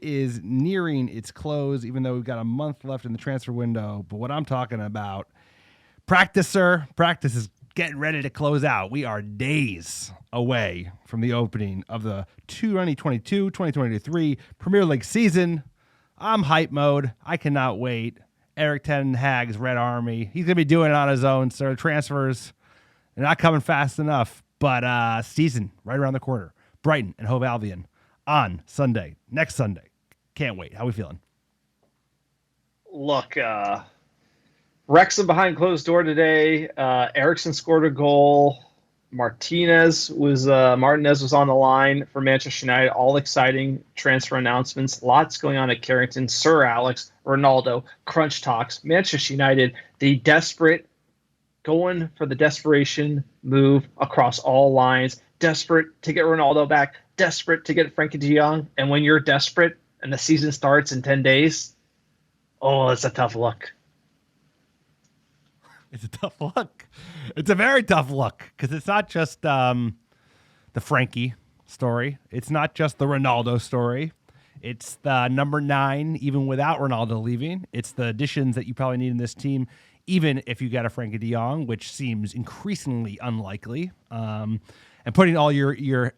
is nearing its close, even though we've got a month left in the transfer window. But what I'm talking about, practice is getting ready to close out. We are days away from the opening of the 2022-2023 Premier League season. I'm hype mode. I cannot wait. Erik ten Hag's Red Army. He's going to be doing it on his own, so transfers, they're not coming fast enough. But season right around the corner. Brighton and Hove Albion on Sunday, next Sunday. Can't wait. How we feeling? Look, Wrexham behind closed door today. Eriksson scored a goal. Martinez was on the line for Manchester United. All exciting transfer announcements. Lots going on at Carrington. Sir Alex, Ronaldo, crunch talks. Manchester United, the desperate, going for the desperation move across all lines. Desperate to get Ronaldo back. Desperate to get Frankie de Jong. And when you're desperate and the season starts in 10 days, oh, it's a tough look. It's a tough look. It's a very tough look because it's not just the Frankie story. It's not just the Ronaldo story. It's the number 9, even without Ronaldo leaving. It's the additions that you probably need in this team, even if you get a Frankie de Jong, which seems increasingly unlikely. And putting all your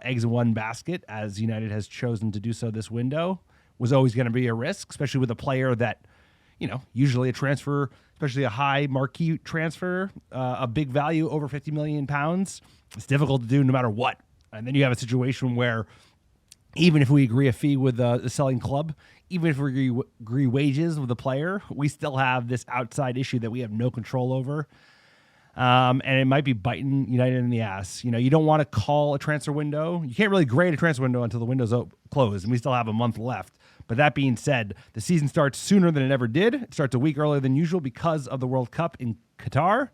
eggs in one basket, as United has chosen to do so this window, was always going to be a risk, especially with a player that, usually a transfer, especially a high marquee transfer, a big value over £50 million, it's difficult to do no matter what. And then you have a situation where even if we agree a fee with the selling club, even if we agree wages with the player, we still have this outside issue that we have no control over. And it might be biting United in the ass. You don't want to call a transfer window. You can't really grade a transfer window until the window's closed, and we still have a month left. But that being said, the season starts sooner than it ever did. It starts a week earlier than usual because of the World Cup in Qatar.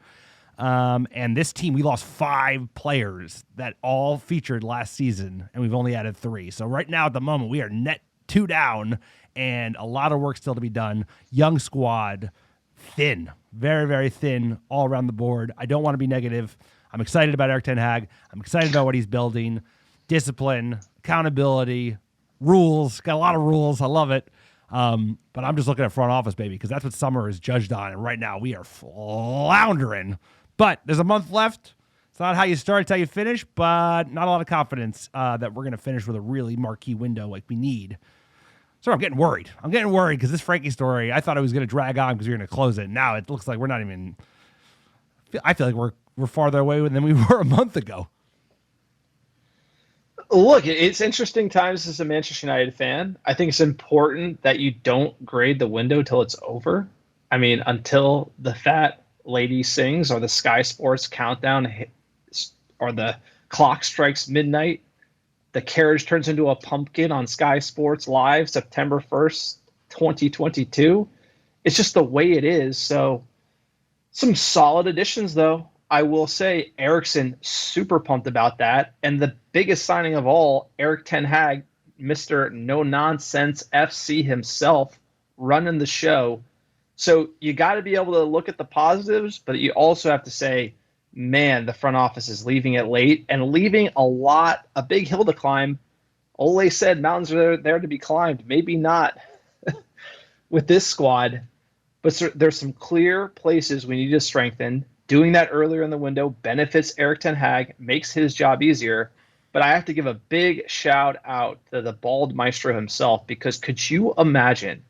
And this team, we lost 5 players that all featured last season, and we've only added 3. So right now at the moment, we are net 2 down, and a lot of work still to be done. Young squad, thin, very, very thin all around the board. I don't want to be negative. I'm excited about Erik ten Hag. I'm excited about what he's building. Discipline, accountability, rules. Got a lot of rules. I love it. But I'm just looking at front office, baby, because that's what summer is judged on. And right now we are floundering. But there's a month left. It's not how you start, it's how you finish, but not a lot of confidence that we're going to finish with a really marquee window like we need. So I'm getting worried. Because this Frankie story, I thought it was going to drag on because we were going to close it. Now it looks like we're not even... I feel like we're farther away than we were a month ago. Look, it's interesting times as a Manchester United fan. I think it's important that you don't grade the window till it's over. I mean, until the fat lady sings or the Sky Sports countdown hits, or the clock strikes midnight, the carriage turns into a pumpkin on Sky Sports Live September 1st, 2022. It's just the way it is. So some solid additions, though. I will say Eriksson, super pumped about that. And the biggest signing of all, Erik ten Hag, Mr. No-Nonsense FC himself, running the show. So you got to be able to look at the positives, but you also have to say, man, the front office is leaving it late and leaving a big hill to climb. Ole said mountains are there to be climbed. Maybe not with this squad, but there's some clear places we need to strengthen. Doing that earlier in the window benefits Erik ten Hag, makes his job easier. But I have to give a big shout out to the bald maestro himself, because could you imagine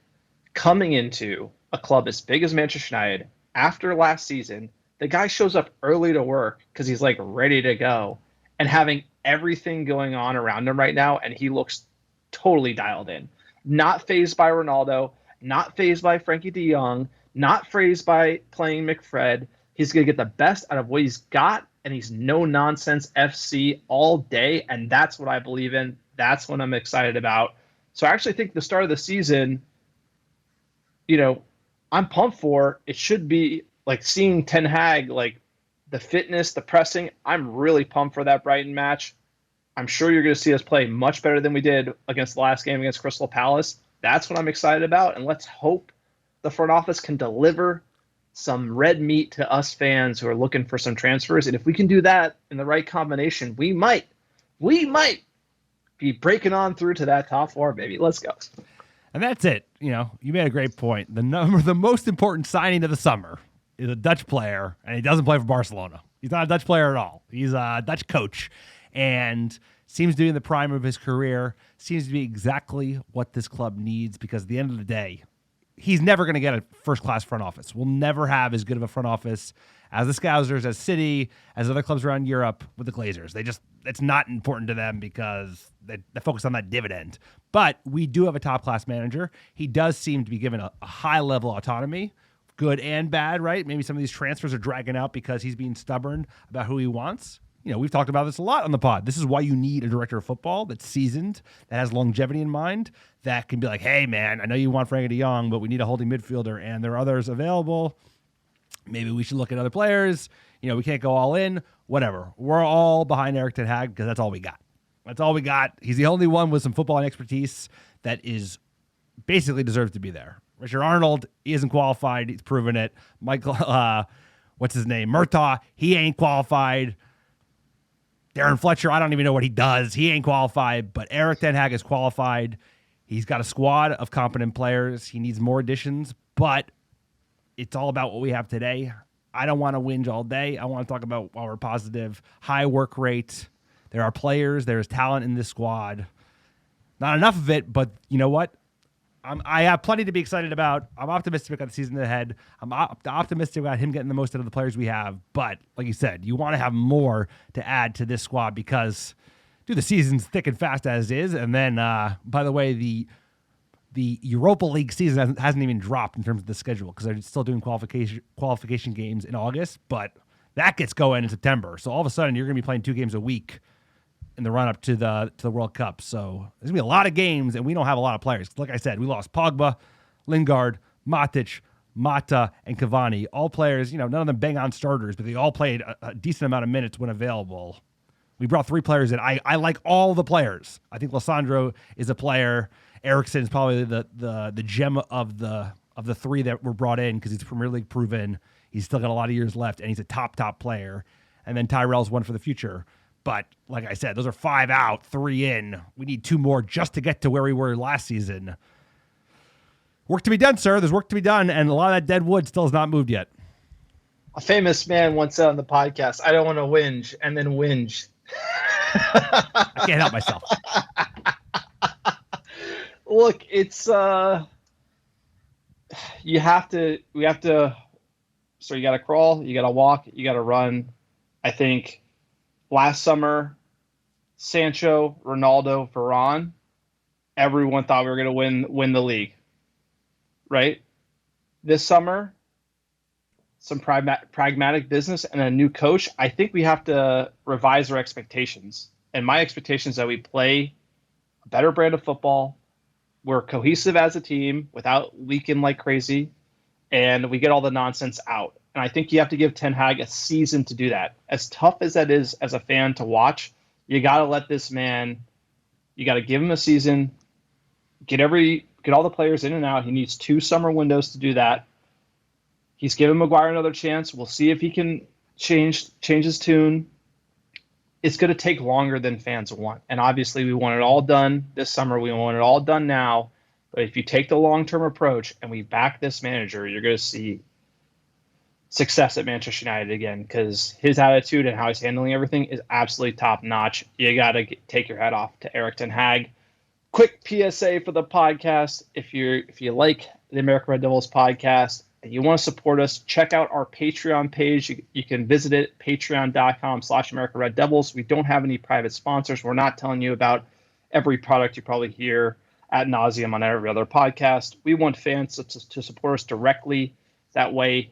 coming into a club as big as Manchester United after last season, the guy shows up early to work because he's like ready to go, and having everything going on around him right now, and he looks totally dialed in. Not fazed by Ronaldo, not fazed by Frankie de Jong, not fazed by playing McFred. He's going to get the best out of what he's got, and he's no-nonsense FC all day, and that's what I believe in. That's what I'm excited about. So I actually think the start of the season, I'm pumped for. It should be like seeing Ten Hag, like the fitness, the pressing. I'm really pumped for that Brighton match. I'm sure you're going to see us play much better than we did against the last game against Crystal Palace. That's what I'm excited about, and let's hope the front office can deliver some red meat to us fans who are looking for some transfers. And if we can do that in the right combination, we might be breaking on through to that top four, baby. Let's go. And that's it. You know, you made a great point. The most important signing of the summer is a Dutch player, and he doesn't play for Barcelona. He's not a Dutch player at all. He's a Dutch coach, and seems to be in the prime of his career. Seems to be exactly what this club needs, because at the end of the day, he's never going to get a first-class front office. We'll never have as good of a front office as the Scousers, as City, as other clubs around Europe with the Glazers. It's not important to them because they focus on that dividend. But we do have a top-class manager. He does seem to be given a high-level autonomy, good and bad, right? Maybe some of these transfers are dragging out because he's being stubborn about who he wants. You know, we've talked about this a lot on the pod. This is why you need a director of football that's seasoned, that has longevity in mind, that can be like, hey, man, I know you want Frankie de Jong, but we need a holding midfielder, and there are others available. Maybe we should look at other players. You know, we can't go all in. Whatever. We're all behind Erik ten Hag because that's all we got. That's all we got. He's the only one with some footballing expertise that is basically deserves to be there. Richard Arnold, he isn't qualified. He's proven it. Michael, what's his name? Murtaugh, he ain't qualified. Darren Fletcher, I don't even know what he does. He ain't qualified, but Erik ten Hag is qualified. He's got a squad of competent players. He needs more additions, but it's all about what we have today. I don't want to whinge all day. I want to talk about why we're positive. High work rate. There are players. There's talent in this squad. Not enough of it, but you know what? I have plenty to be excited about. I'm optimistic about the season ahead. I'm optimistic about him getting the most out of the players we have. But like you said, you want to have more to add to this squad because, dude, the season's thick and fast as is. And then, by the way, the Europa League season hasn't even dropped in terms of the schedule because they're still doing qualification games in August. But that gets going in September. So all of a sudden, you're going to be playing 2 games a week in the run-up to the World Cup. So there's going to be a lot of games, and we don't have a lot of players. Like I said, we lost Pogba, Lingard, Matic, Mata, and Cavani. All players, you know, none of them bang-on starters, but they all played a decent amount of minutes when available. We brought 3 players in. I like all the players. I think Lissandro is a player. Eriksson is probably the gem of the 3 that were brought in because he's Premier League proven. He's still got a lot of years left, and he's a top player. And then Tyrell's one for the future. But like I said, those are 5 out, 3 in. We need 2 more just to get to where we were last season. Work to be done, sir. There's work to be done, and a lot of that dead wood still has not moved yet. A famous man once said on the podcast, I don't want to whinge and then whinge. I can't help myself. Look, it's we have to so you got to crawl, you got to walk, you got to run. I think last summer, Sancho, Ronaldo, Varane, everyone thought we were going to win the league, right? This summer, some pragmatic business and a new coach. I think we have to revise our expectations. And my expectation is that we play a better brand of football. We're cohesive as a team without leaking like crazy, and we get all the nonsense out. And I think you have to give Ten Hag a season to do that. As tough as that is as a fan to watch, you got to let this man, you got to give him a season, get all the players in and out. He needs 2 summer windows to do that. He's given Maguire another chance. We'll see if he can change his tune. It's going to take longer than fans want. And obviously we want it all done this summer. We want it all done now. But if you take the long-term approach and we back this manager, you're going to see success at Manchester United again, because his attitude and how he's handling everything is absolutely top-notch. You got to take your hat off to Erik ten Hag. Quick PSA for the podcast. If you like the American Red Devils podcast and you want to support us, check out our Patreon page. You can visit it, patreon.com/American Red Devils. We don't have any private sponsors. We're not telling you about every product you probably hear ad nauseum on every other podcast. We want fans to support us directly. That way,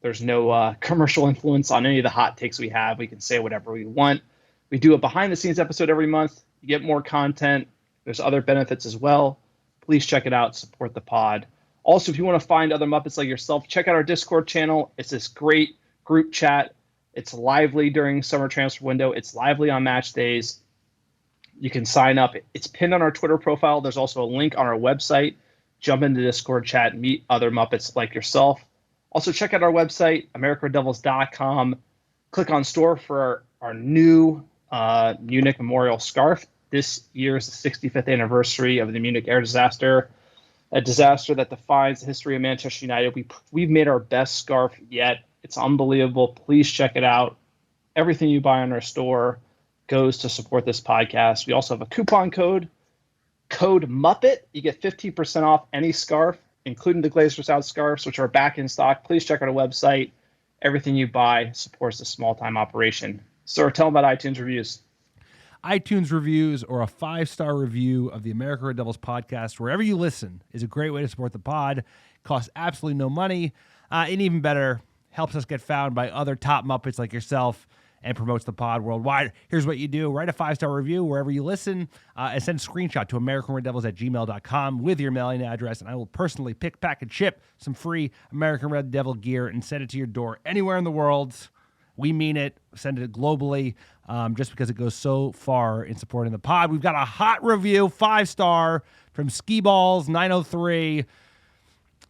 there's no commercial influence on any of the hot takes we have. We can say whatever we want. We do a behind-the-scenes episode every month. You get more content. There's other benefits as well. Please check it out. Support the pod. Also, if you want to find other Muppets like yourself, check out our Discord channel. It's this great group chat. It's lively during summer transfer window. It's lively on match days. You can sign up. It's pinned on our Twitter profile. There's also a link on our website. Jump into the Discord chat and meet other Muppets like yourself. Also, check out our website, AmericanRedDevils.com. Click on store for our new Munich Memorial scarf. This year is the 65th anniversary of the Munich air disaster, a disaster that defines the history of Manchester United. We've made our best scarf yet. It's unbelievable. Please check it out. Everything you buy in our store goes to support this podcast. We also have a coupon code Muppet. You get 15% off any scarf, including the Glazers Out scarves, which are back in stock. Please check out our website. Everything you buy supports the small-time operation. Sir, tell them about iTunes reviews. iTunes reviews or a 5-star review of the American Red Devils podcast, wherever you listen, is a great way to support the pod. It costs absolutely no money. And even better, helps us get found by other top Muppets like yourself and promotes the pod worldwide. Here's what you do. Write a 5-star review wherever you listen and send a screenshot to AmericanRedDevils@gmail.com with your mailing address, and I will personally pick, pack, and ship some free American Red Devil gear and send it to your door anywhere in the world. We mean it. Send it globally just because it goes so far in supporting the pod. We've got a hot review, 5-star, from Skiballs903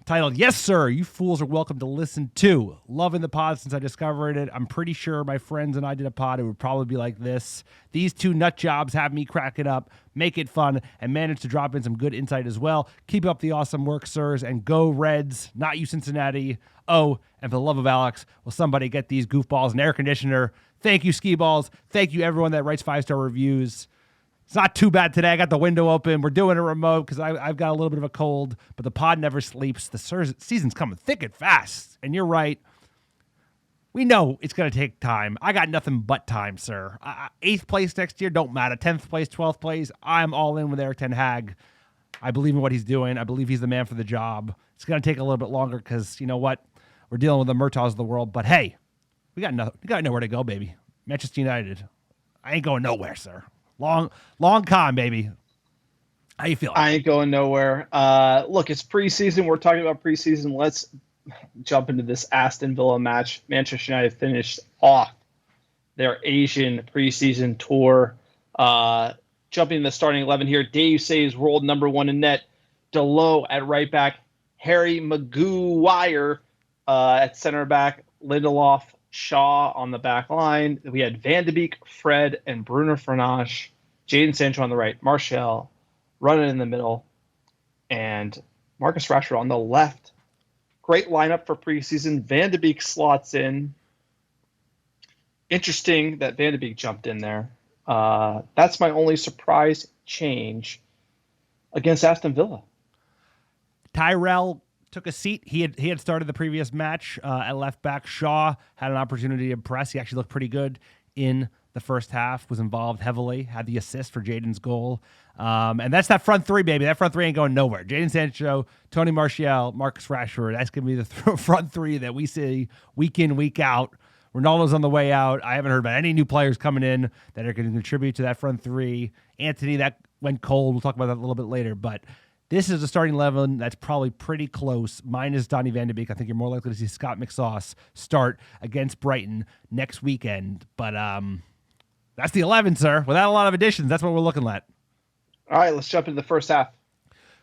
titled, "Yes, sir, you fools are welcome to listen to. Loving the pod since I discovered it. I'm pretty sure my friends and I did a pod, it would probably be like this. These two nut jobs have me cracking up, make it fun, and manage to drop in some good insight as well. Keep up the awesome work, sirs, and go Reds, not you Cincinnati. Oh, and for the love of Alex, will somebody get these goofballs an air conditioner? Thank you, Ski Balls. Thank you, everyone that writes 5-star reviews. It's not too bad today. I got the window open. We're doing it remote because I've got a little bit of a cold, but the pod never sleeps. The season's coming thick and fast. And you're right. We know it's going to take time. I got nothing but time, sir. 8th place next year, don't matter. 10th place, 12th place, I'm all in with Erik ten Hag. I believe in what he's doing. I believe he's the man for the job. It's going to take a little bit longer because, you know what? We're dealing with the Murtaughs of the world. But, hey, we got nowhere to go, baby. Manchester United. I ain't going nowhere, sir. Long con, baby. How you feeling? I ain't going nowhere. Look, it's preseason. We're talking about preseason. Let's jump into this Aston Villa match. Manchester United finished off their Asian preseason tour. Jumping in the starting 11 here, Dave saves world number 1 in net. Delo at right back. Harry Maguire at center back. Lindelof, Shaw on the back line. We had Van de Beek, Fred, and Bruno Fernandes. Jadon Sancho on the right. Martial running in the middle. And Marcus Rashford on the left. Great lineup for preseason. Van de Beek slots in. Interesting that Van de Beek jumped in there. That's my only surprise change against Aston Villa. Tyrell took a seat. He had started the previous match at left back. Shaw had an opportunity to impress. He actually looked pretty good in the first half, was involved heavily, had the assist for Jadon's goal. And that's that front three, baby. That front three ain't going nowhere. Jadon Sancho, Tony Martial, Marcus Rashford. That's going to be the front three that we see week in, week out. Ronaldo's on the way out. I haven't heard about any new players coming in that are going to contribute to that front three. Anthony, that went cold. We'll talk about that a little bit later. But this is a starting 11 that's probably pretty close, minus Donny van de Beek. I think you're more likely to see Scott McSauce start against Brighton next weekend. But that's the 11, sir. Without a lot of additions, that's what we're looking at. All right, let's jump into the first half.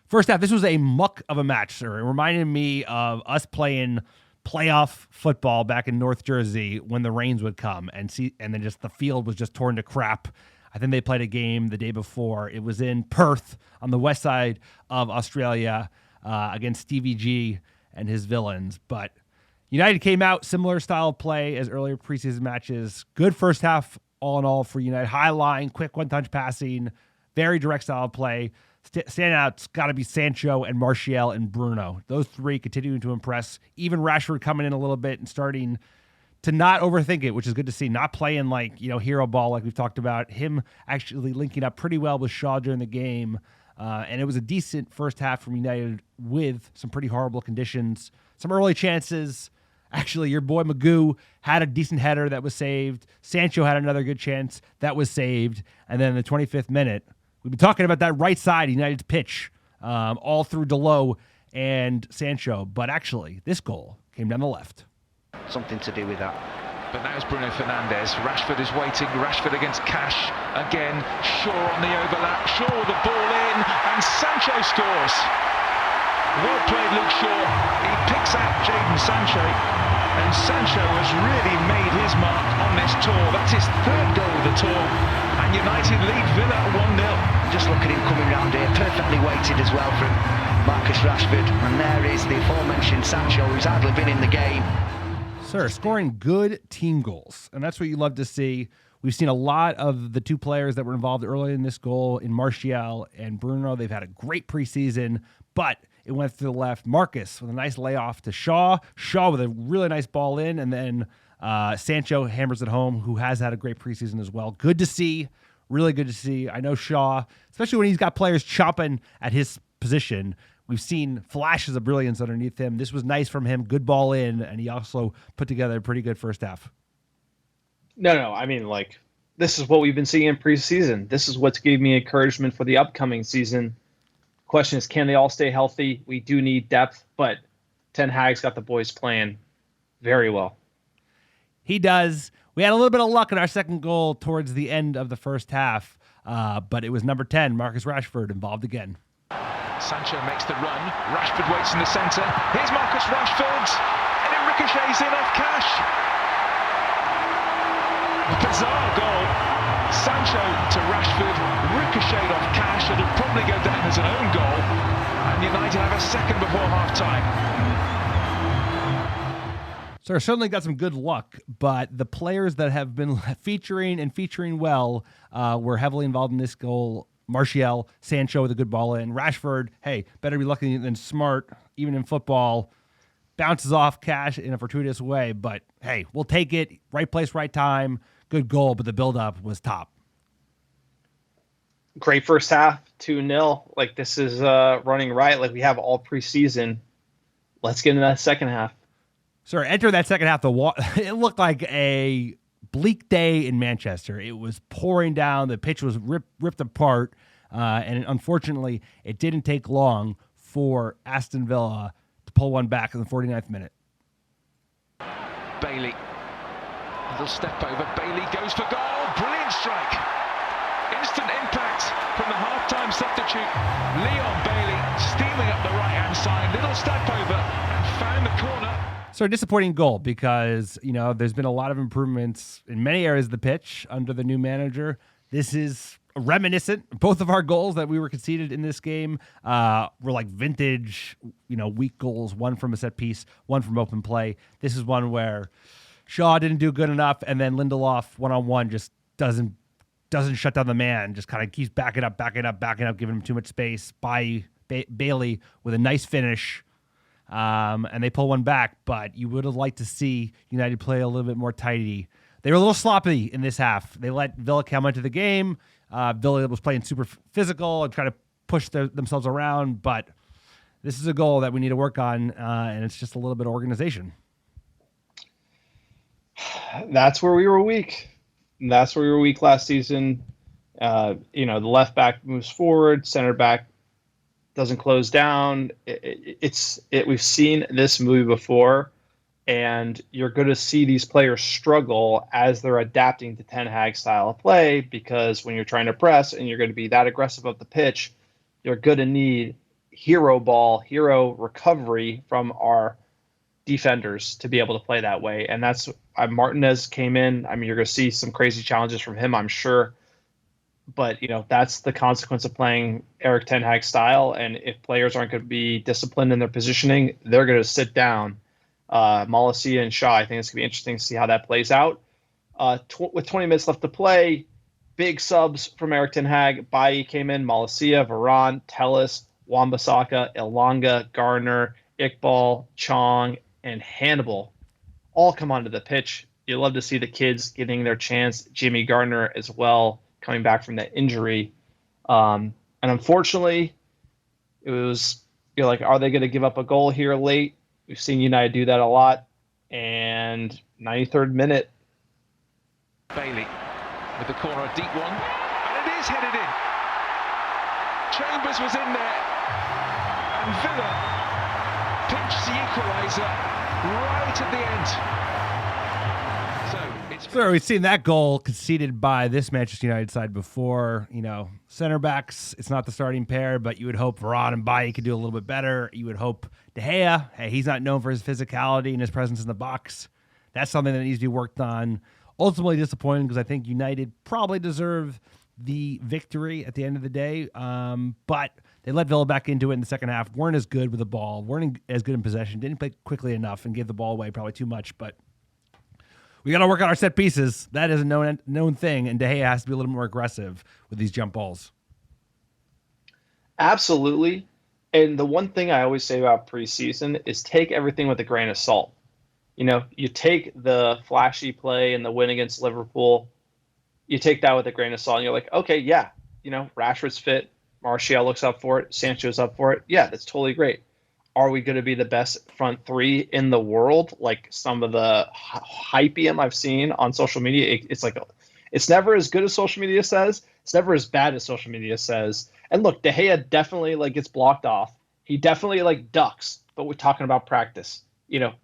First half, this was a muck of a match, sir. It reminded me of us playing playoff football back in North Jersey when the rains would come and then just the field was just torn to crap. I think they played a game the day before. It was in Perth on the west side of Australia against Stevie G and his villains. But United came out, similar style of play as earlier preseason matches. Good first half all in all for United. High line, quick one-touch passing, very direct style of play. Standouts got to be Sancho and Martial and Bruno. Those three continuing to impress. Even Rashford coming in a little bit and starting to not overthink it, which is good to see. Not playing like, hero ball like we've talked about. Him actually linking up pretty well with Shaw during the game. And it was a decent first half from United with some pretty horrible conditions. Some early chances. Actually, your boy Magoo had a decent header that was saved. Sancho had another good chance that was saved. And then in the 25th minute, we've been talking about that right side, United's pitch, all through Delo and Sancho. But actually, this goal came down the left. Something to do with that. But now it's Bruno Fernandes. Rashford is waiting. Rashford against Cash again. Shaw on the overlap. Shaw with the ball in. And Sancho scores. Well played, Luke Shaw. He picks out Jadon Sancho. And Sancho has really made his mark on this tour. That's his third goal of the tour. And United lead Villa 1-0. Just look at him coming round here, perfectly weighted as well from Marcus Rashford. And there is the aforementioned Sancho, who's hardly been in the game. Sir, scoring good team goals. And that's what you love to see. We've seen a lot of the two players that were involved early in this goal in Martial and Bruno. They've had a great preseason, but it went to the left. Marcus with a nice layoff to Shaw. Shaw with a really nice ball in, and then Sancho hammers it home, who has had a great preseason as well. Good to see. Really good to see. I know Shaw, especially when he's got players chopping at his position, we've seen flashes of brilliance underneath him. This was nice from him. Good ball in, and he also put together a pretty good first half. No. I mean, like, this is what we've been seeing in preseason. This is what's giving me encouragement for the upcoming season. Question is, can they all stay healthy? We do need depth, but Ten Hag's got the boys playing very well. He does. We had a little bit of luck in our second goal towards the end of the first half, but it was number 10, Marcus Rashford, involved again. Sancho makes the run. Rashford waits in the centre. Here's Marcus Rashford, and it ricochets in off Cash. Bizarre goal. Sancho to Rashford, ricocheted off Cash. It'll probably go down as an own goal, and United have a second before half-time. So certainly got some good luck, but the players that have been featuring well were heavily involved in this goal. Martial, Sancho with a good ball in. Rashford, hey, better be lucky than smart, even in football. Bounces off Cash in a fortuitous way, but hey, we'll take it. Right place, right time. Good goal, but the build-up was top. Great first half, 2-0. Like, this is running right. Like, we have all preseason. Let's get into that second half. Sir, enter that second half. It looked like a bleak day in Manchester. It was pouring down. The pitch was ripped apart. And unfortunately, it didn't take long for Aston Villa to pull one back in the 49th minute. Bailey. Little step over. Bailey goes for goal. Brilliant strike. Instant impact from the half-time substitute. Leon Bailey steaming up the right-hand side. Little step over and found the corner. So a disappointing goal because, there's been a lot of improvements in many areas of the pitch under the new manager. This is reminiscent. Both of our goals that we were conceded in this game were like vintage, weak goals, one from a set piece, one from open play. This is one where Shaw didn't do good enough, and then Lindelof one-on-one just doesn't shut down the man, just kind of keeps backing up, giving him too much space. Bailey with a nice finish. And they pull one back, but you would have liked to see United play a little bit more tidy. They were a little sloppy in this half. They let Villa come into the game. Villa was playing super physical and trying to push themselves around, but this is a goal that we need to work on, and it's just a little bit of organization. That's where we were weak. That's where we were weak last season. The left back moves forward, center back doesn't close down. We've seen this movie before, and you're going to see these players struggle as they're adapting to Ten Hag's style of play, because when you're trying to press and you're going to be that aggressive up the pitch, you're going to need hero recovery from our defenders to be able to play that way. And that's Martinez came in. I mean, you're going to see some crazy challenges from him, I'm sure. But, that's the consequence of playing Erik Ten Hag style. And if players aren't going to be disciplined in their positioning, they're going to sit down. Malacia and Shaw, I think it's going to be interesting to see how that plays out. With 20 minutes left to play, big subs from Erik Ten Hag. Bailly came in, Malacia, Varane, Telles, Wan-Bissaka, Elanga, Garner, Iqbal, Chong, and Hannibal all come onto the pitch. You love to see the kids getting their chance. Jimmy Gardner as well, coming back from that injury. And unfortunately, it was, you're like, are they going to give up a goal here late? We've seen United do that a lot. And 93rd minute. Bailey with the corner, a deep one. And it is headed in. Chambers was in there. And Villa pinched the equaliser right at the end. So it's So we've seen that goal conceded by this Manchester United side before. Center backs, it's not the starting pair, but you would hope Varane and Bailly could do a little bit better. You would hope De Gea, hey, he's not known for his physicality and his presence in the box. That's something that needs to be worked on. Ultimately disappointing because I think United probably deserve the victory at the end of the day, but they let Villa back into it in the second half, weren't as good with the ball, weren't as good in possession, didn't play quickly enough and gave the ball away probably too much, but we got to work on our set pieces. That is a known thing, and De Gea has to be a little more aggressive with these jump balls. Absolutely. And the one thing I always say about preseason is take everything with a grain of salt. You take the flashy play and the win against Liverpool, you take that with a grain of salt, and you're like, okay, yeah, Rashford's fit, Martial looks up for it, Sancho's up for it. Yeah, that's totally great. Are we going to be the best front three in the world? Like some of the hypium I've seen on social media, it's never as good as social media says. It's never as bad as social media says. And look, De Gea definitely gets blocked off. He definitely ducks, but we're talking about practice.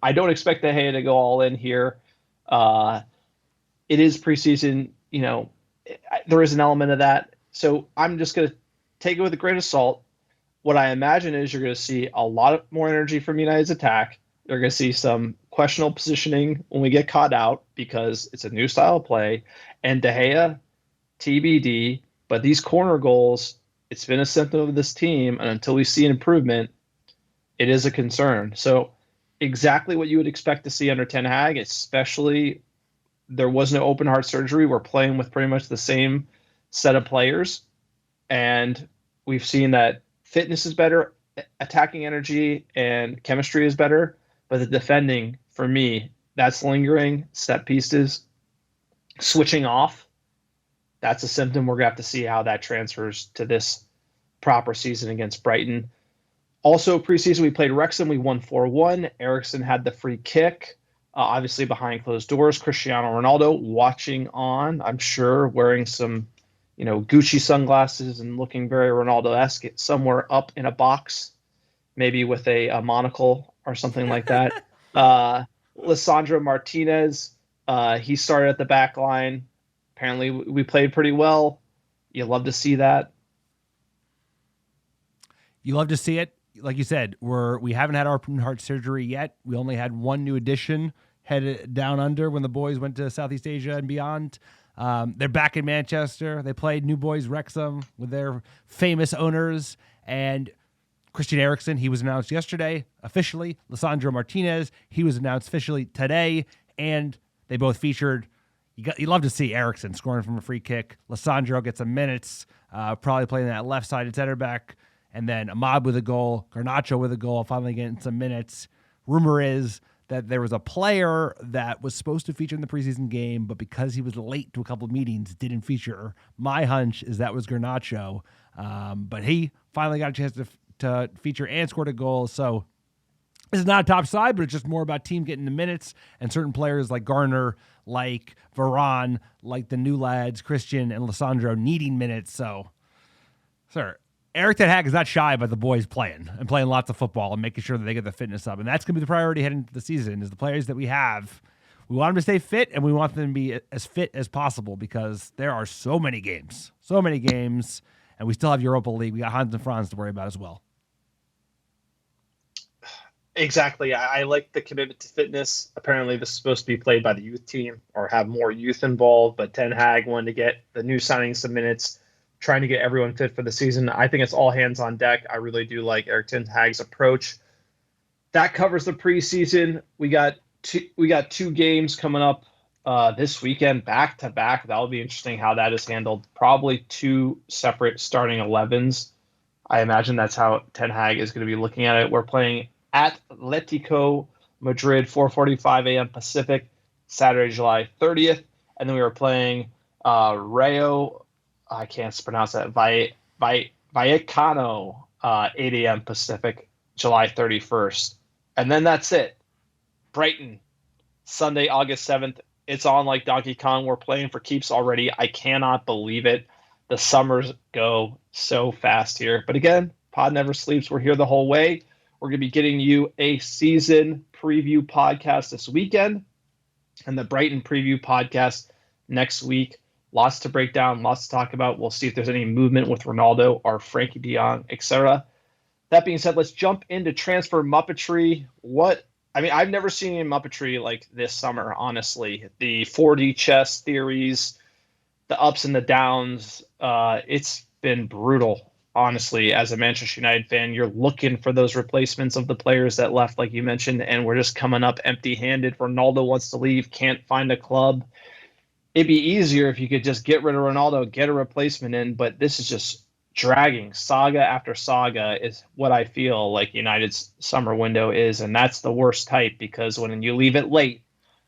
I don't expect De Gea to go all in here. It is preseason. There is an element of that. So I'm just going to take it with a grain of salt. What I imagine is you're going to see a lot more energy from United's attack. You're going to see some questionable positioning when we get caught out because it's a new style of play. And De Gea, TBD, but these corner goals, it's been a symptom of this team. And until we see an improvement, it is a concern. So exactly what you would expect to see under Ten Hag, especially there was no open heart surgery. We're playing with pretty much the same set of players. And we've seen that fitness is better, attacking energy and chemistry is better, but the defending, for me, that's lingering. Set pieces, switching off, that's a symptom. We're going to have to see how that transfers to this proper season against Brighton. Also, preseason, we played Wrexham. We won 4-1. Eriksen had the free kick, obviously behind closed doors. Cristiano Ronaldo watching on, I'm sure, wearing some Gucci sunglasses and looking very Ronaldo-esque, somewhere up in a box, maybe with a monocle or something like that. Lisandro Martinez, he started at the back line. Apparently we played pretty well. You love to see that. You love to see it. Like you said, we haven't had open heart surgery yet. We only had one new addition headed down under when the boys went to Southeast Asia and beyond. They're back in Manchester. They played New Boys Wrexham with their famous owners. And Christian Eriksen, he was announced yesterday officially. Lisandro Martinez, he was announced officially today. And they both featured. You love to see Eriksen scoring from a free kick. Lisandro gets some minutes, probably playing that left-sided center back. And then Ahmad with a goal, Garnacho with a goal, finally getting some minutes. Rumor is that there was a player that was supposed to feature in the preseason game, but because he was late to a couple of meetings, didn't feature. My hunch is that was Garnacho, but he finally got a chance to feature and scored a goal. So this is not a top side, but it's just more about team getting the minutes and certain players like Garner, like Varane, like the new lads, Christian and Lisandro needing minutes. So, sir, Erik Ten Hag is not shy about the boys playing lots of football and making sure that they get the fitness up. And that's going to be the priority heading into the season is the players that we have. We want them to stay fit and we want them to be as fit as possible because there are so many games, and we still have Europa League. We got Hans and Franz to worry about as well. Exactly. I like the commitment to fitness. Apparently this is supposed to be played by the youth team or have more youth involved, but Ten Hag wanted to get the new signings some minutes, trying to get everyone fit for the season. I think it's all hands on deck. I really do like Erik Ten Hag's approach. That covers the preseason. We got two games coming up this weekend, back to back. That'll be interesting how that is handled. Probably two separate starting 11s. I imagine that's how Ten Hag is going to be looking at it. We're playing at Atletico Madrid, 4:45 a.m. Pacific, Saturday, July 30th. And then we were playing Rayo, I can't pronounce that, Vallecano, 8 a.m. Pacific, July 31st. And then that's it. Brighton, Sunday, August 7th. It's on like Donkey Kong. We're playing for keeps already. I cannot believe it. The summers go so fast here. But again, pod never sleeps. We're here the whole way. We're going to be getting you a season preview podcast this weekend. and the Brighton preview podcast next week. Lots to break down, lots to talk about. We'll see if there's any movement with Ronaldo or Frankie de Jong, etc. That being said, let's jump into transfer Muppetry. I've never seen any Muppetry like this summer, honestly. The 4D chess theories, the ups and the downs, it's been brutal, honestly. As a Manchester United fan, you're looking for those replacements of the players that left, like you mentioned, and we're just coming up empty-handed. Ronaldo wants to leave, can't find a club. It'd be easier if you could just get rid of Ronaldo, get a replacement in, but this is just dragging. Saga after saga is what I feel like United's summer window is, and that's the worst type, because when you leave it late,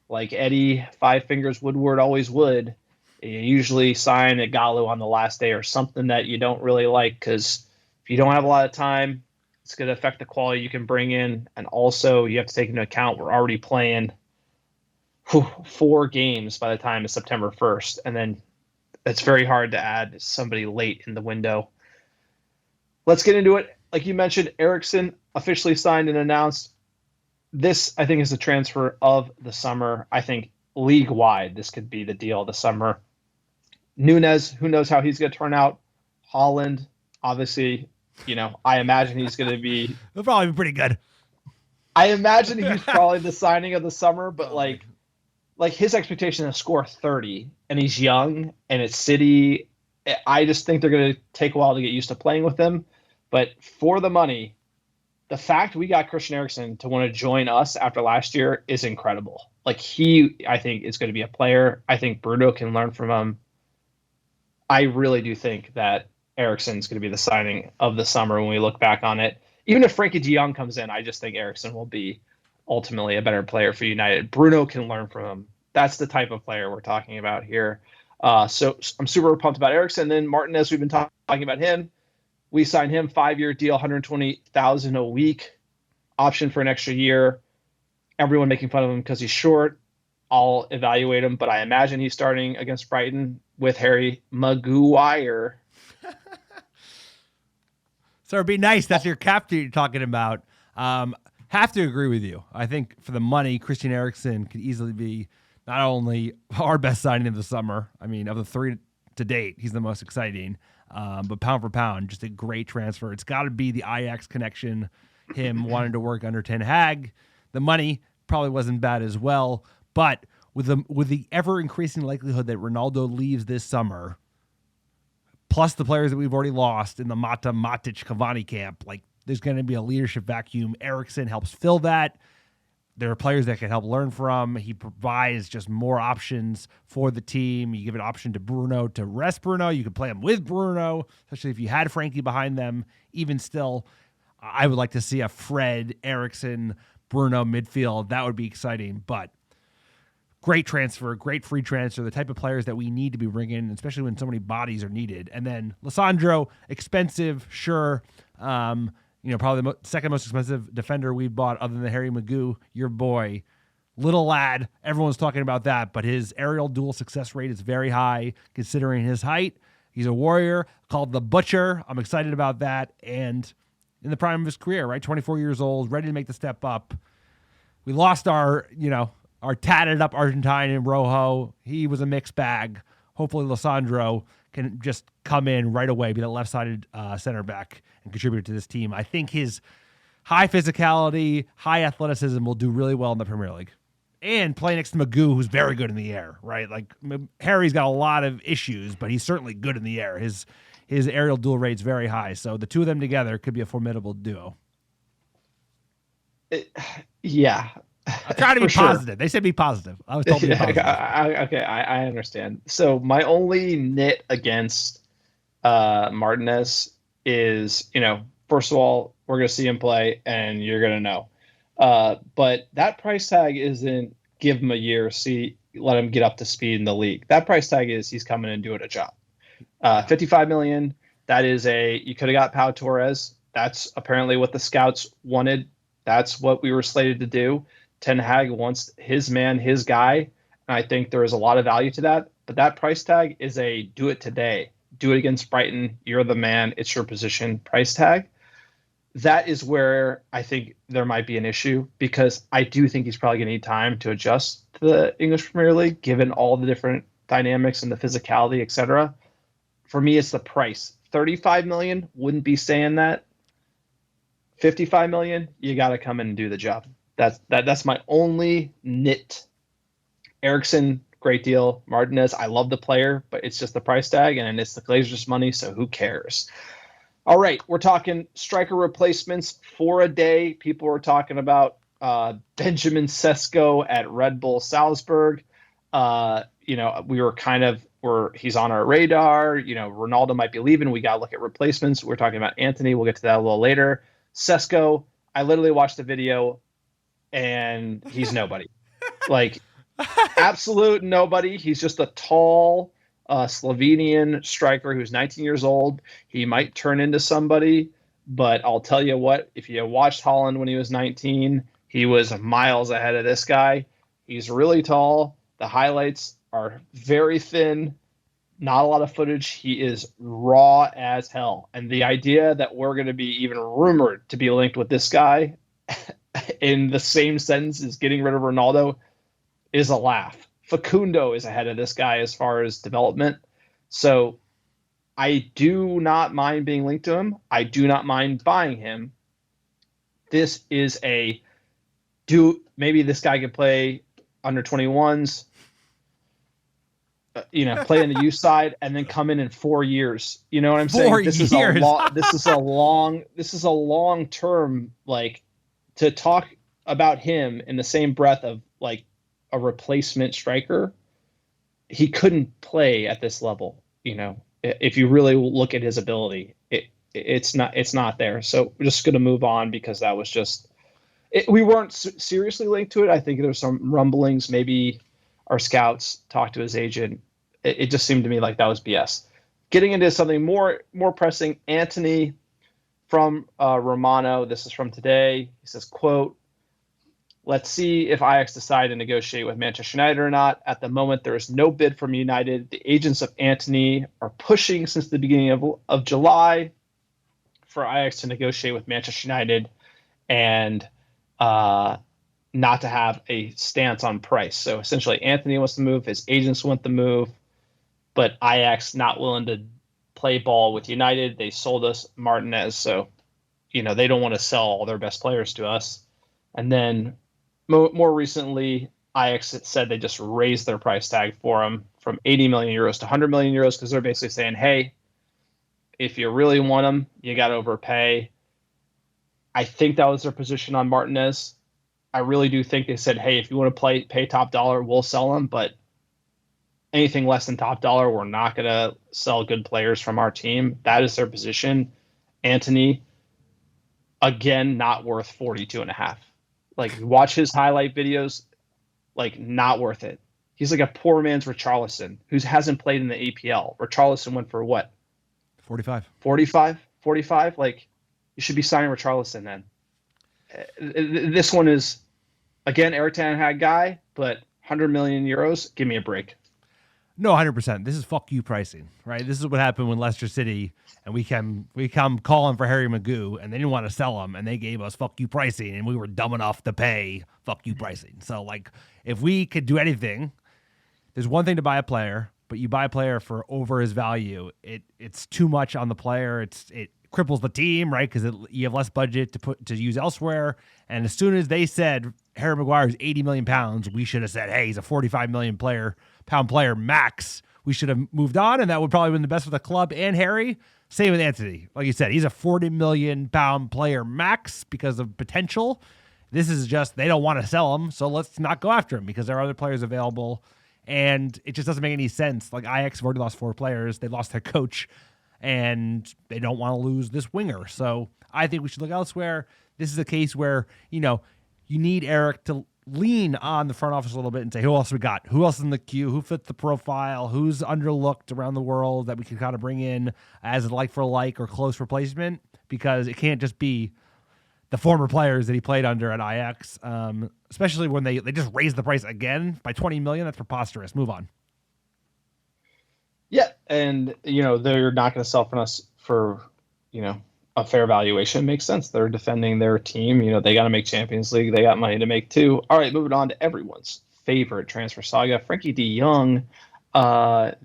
like Eddie Five Fingers Woodward always would, you usually sign a Gallo on the last day or something that you don't really like, because if you don't have a lot of time, it's going to affect the quality you can bring in. And also you have to take into account we're already playing 4 games by the time it's September 1st, and then it's very hard to add somebody late in the window. Let's get into it. Like you mentioned, Eriksen officially signed and announced. This, I think, is the transfer of the summer. I think league-wide, this could be the deal of the summer. Nunez, who knows how he's going to turn out. Haaland, obviously, I imagine he's going to be... He'll probably be pretty good. I imagine he's probably the signing of the summer, but like his expectation is to score 30, and he's young, and it's City. I just think they're going to take a while to get used to playing with him. But for the money, the fact we got Christian Eriksen to want to join us after last year is incredible. Like, I think, is going to be a player. I think Bruno can learn from him. I really do think that Eriksen's going to be the signing of the summer when we look back on it. Even if Frankie de Jong comes in, I just think Eriksen will be ultimately a better player for United. Bruno can learn from him. That's the type of player we're talking about here. So I'm super pumped about Eriksen. Then Martinez, we've been talking about him. We signed him 5-year deal, $120,000 a week, option for an extra year. Everyone making fun of him because he's short. I'll evaluate him, but I imagine he's starting against Brighton with Harry Maguire. So it'd be nice. That's your captain you're talking about. Have to agree with you. I think for the money, Christian Eriksen could easily be not only our best signing of the summer. I mean, of the 3 to date, he's the most exciting. But pound for pound, just a great transfer. It's got to be the Ajax connection, him wanting to work under Ten Hag. The money probably wasn't bad as well. But with the ever-increasing likelihood that Ronaldo leaves this summer, plus the players that we've already lost in the Mata, Matic, Cavani camp, like, there's going to be a leadership vacuum. Eriksen helps fill that. There are players that can help learn from. He provides just more options for the team. You give an option to Bruno to rest Bruno. You could play him with Bruno, especially if you had Frankie behind them. Even still, I would like to see a Fred, Eriksen, Bruno midfield. That would be exciting. But great transfer, great free transfer, the type of players that we need to be bringing, especially when so many bodies are needed. And then Lissandro, expensive, sure. Probably the second most expensive defender we've bought other than Harry Magoo, your boy. Little lad, everyone's talking about that, but his aerial duel success rate is very high considering his height. He's a warrior called the Butcher. I'm excited about that. And in the prime of his career, right? 24 years old, ready to make the step up. We lost our tatted up Argentine in Rojo. He was a mixed bag. Hopefully Lissandro can just come in right away, be that left-sided center back and contribute to this team. I think his high physicality, high athleticism will do really well in the Premier League. And play next to Magoo, who's very good in the air, right? Like, Harry's got a lot of issues, but he's certainly good in the air. His aerial duel rate's very high. So the two of them together could be a formidable duo. Yeah. I'm trying to be positive. Sure. They said be positive. I was told to be positive. I understand. So my only nit against Martinez is, first of all, we're going to see him play and you're going to know. But that price tag isn't give him a year, let him get up to speed in the league. That price tag is he's coming and doing a job. $55 million. That is you could have got Pau Torres. That's apparently what the scouts wanted. That's what we were slated to do. Ten Hag wants his man, his guy, and I think there is a lot of value to that. But that price tag is a do it today. Do it against Brighton. You're the man. It's your position price tag. that is where I think there might be an issue, because I do think he's probably going to need time to adjust to the English Premier League, given all the different dynamics and the physicality, etc. For me, it's the price. 35 million, wouldn't be saying that. 55 million, you got to come in and do the job. That's my only nit. Eriksson, great deal. Martinez, I love the player, but it's just the price tag, and it's the Glazers' money, so who cares? All right, we're talking striker replacements for a day. People were talking about Benjamin Sesko at Red Bull Salzburg. We were he's on our radar. Ronaldo might be leaving. We got to look at replacements. We're talking about Anthony. We'll get to that a little later. Sesko, I literally watched the video, and he's nobody. Like, absolute nobody. He's just a tall Slovenian striker who's 19 years old. He might turn into somebody, but I'll tell you what, if you watched Holland when he was 19, he was miles ahead of this guy. He's really tall. The highlights are very thin. Not a lot of footage. He is raw as hell. And the idea that we're going to be even rumored to be linked with this guy in the same sentence as getting rid of Ronaldo is a laugh. Facundo is ahead of this guy as far as development. So I do not mind being linked to him. I do not mind buying him. This is maybe this guy could play under 21s, play in the youth side, and then come in 4 years. You know what I'm saying? This is a long term, like, to talk about him in the same breath of like a replacement striker. He couldn't play at this level. If you really look at his ability, it's not there. So we're just going to move on, because that was just we weren't seriously linked to it. I think there were some rumblings. Maybe our scouts talked to his agent. It just seemed to me like that was BS. Getting into something more pressing, Anthony from Romano. This is from today. He says, quote, "Let's see if Ajax decide to negotiate with Manchester United or not. At the moment, there is no bid from United. The agents of Anthony are pushing since the beginning of July for Ajax to negotiate with Manchester United and not to have a stance on price. So essentially, Anthony wants to move. His agents want the move, but Ajax not willing to play ball with United. They sold us Martinez, so they don't want to sell all their best players to us. And then more recently, Ajax said they just raised their price tag for him from 80 million euros to 100 million euros, because they're basically saying, hey, if you really want him, you got to overpay. I think that was their position on Martinez. I really do think they said, hey, if you want to pay top dollar, we'll sell him, but anything less than top dollar, we're not going to sell good players from our team. That is their position. Anthony, again, not worth 42.5. Like, watch his highlight videos, like, not worth it. He's like a poor man's Richarlison, who hasn't played in the APL. Richarlison went for what? 45. 45? Like, you should be signing Richarlison then. This one is, again, Eric Ten Hag guy, but 100 million euros, give me a break. No, 100%. This is fuck you pricing, right? This is what happened when Leicester City and we come calling for Harry Magoo, and they didn't want to sell him, and they gave us fuck you pricing, and we were dumb enough to pay fuck you pricing. So, like, if we could do anything, there's one thing to buy a player, but you buy a player for over his value. It's too much on the player. It cripples the team, right? Because you have less budget to use elsewhere. And as soon as they said Harry Maguire is 80 million pounds, we should have said, hey, he's a 45 million pound player max. We should have moved on, and that would probably have been the best for the club and Harry. Same with Anthony. Like you said, he's a 40 million pound player max because of potential. This is just, they don't want to sell him, so let's not go after him because there are other players available. And it just doesn't make any sense. Like, Ajax have already lost 4 players. They lost their coach, and they don't want to lose this winger. So I think we should look elsewhere. This is a case where, you need Eric to lean on the front office a little bit and say, who else we got? Who else in the queue? Who fit the profile? Who's underlooked around the world that we can kind of bring in as a like-for-like or close replacement? Because it can't just be the former players that he played under at Ajax, especially when they just raised the price again by 20 million. That's preposterous. Move on. Yeah, and they're not going to sell from us for a fair valuation makes sense. They're defending their team. They got to make Champions League. They got money to make too. All right, moving on to everyone's favorite transfer saga, Frankie de Jong.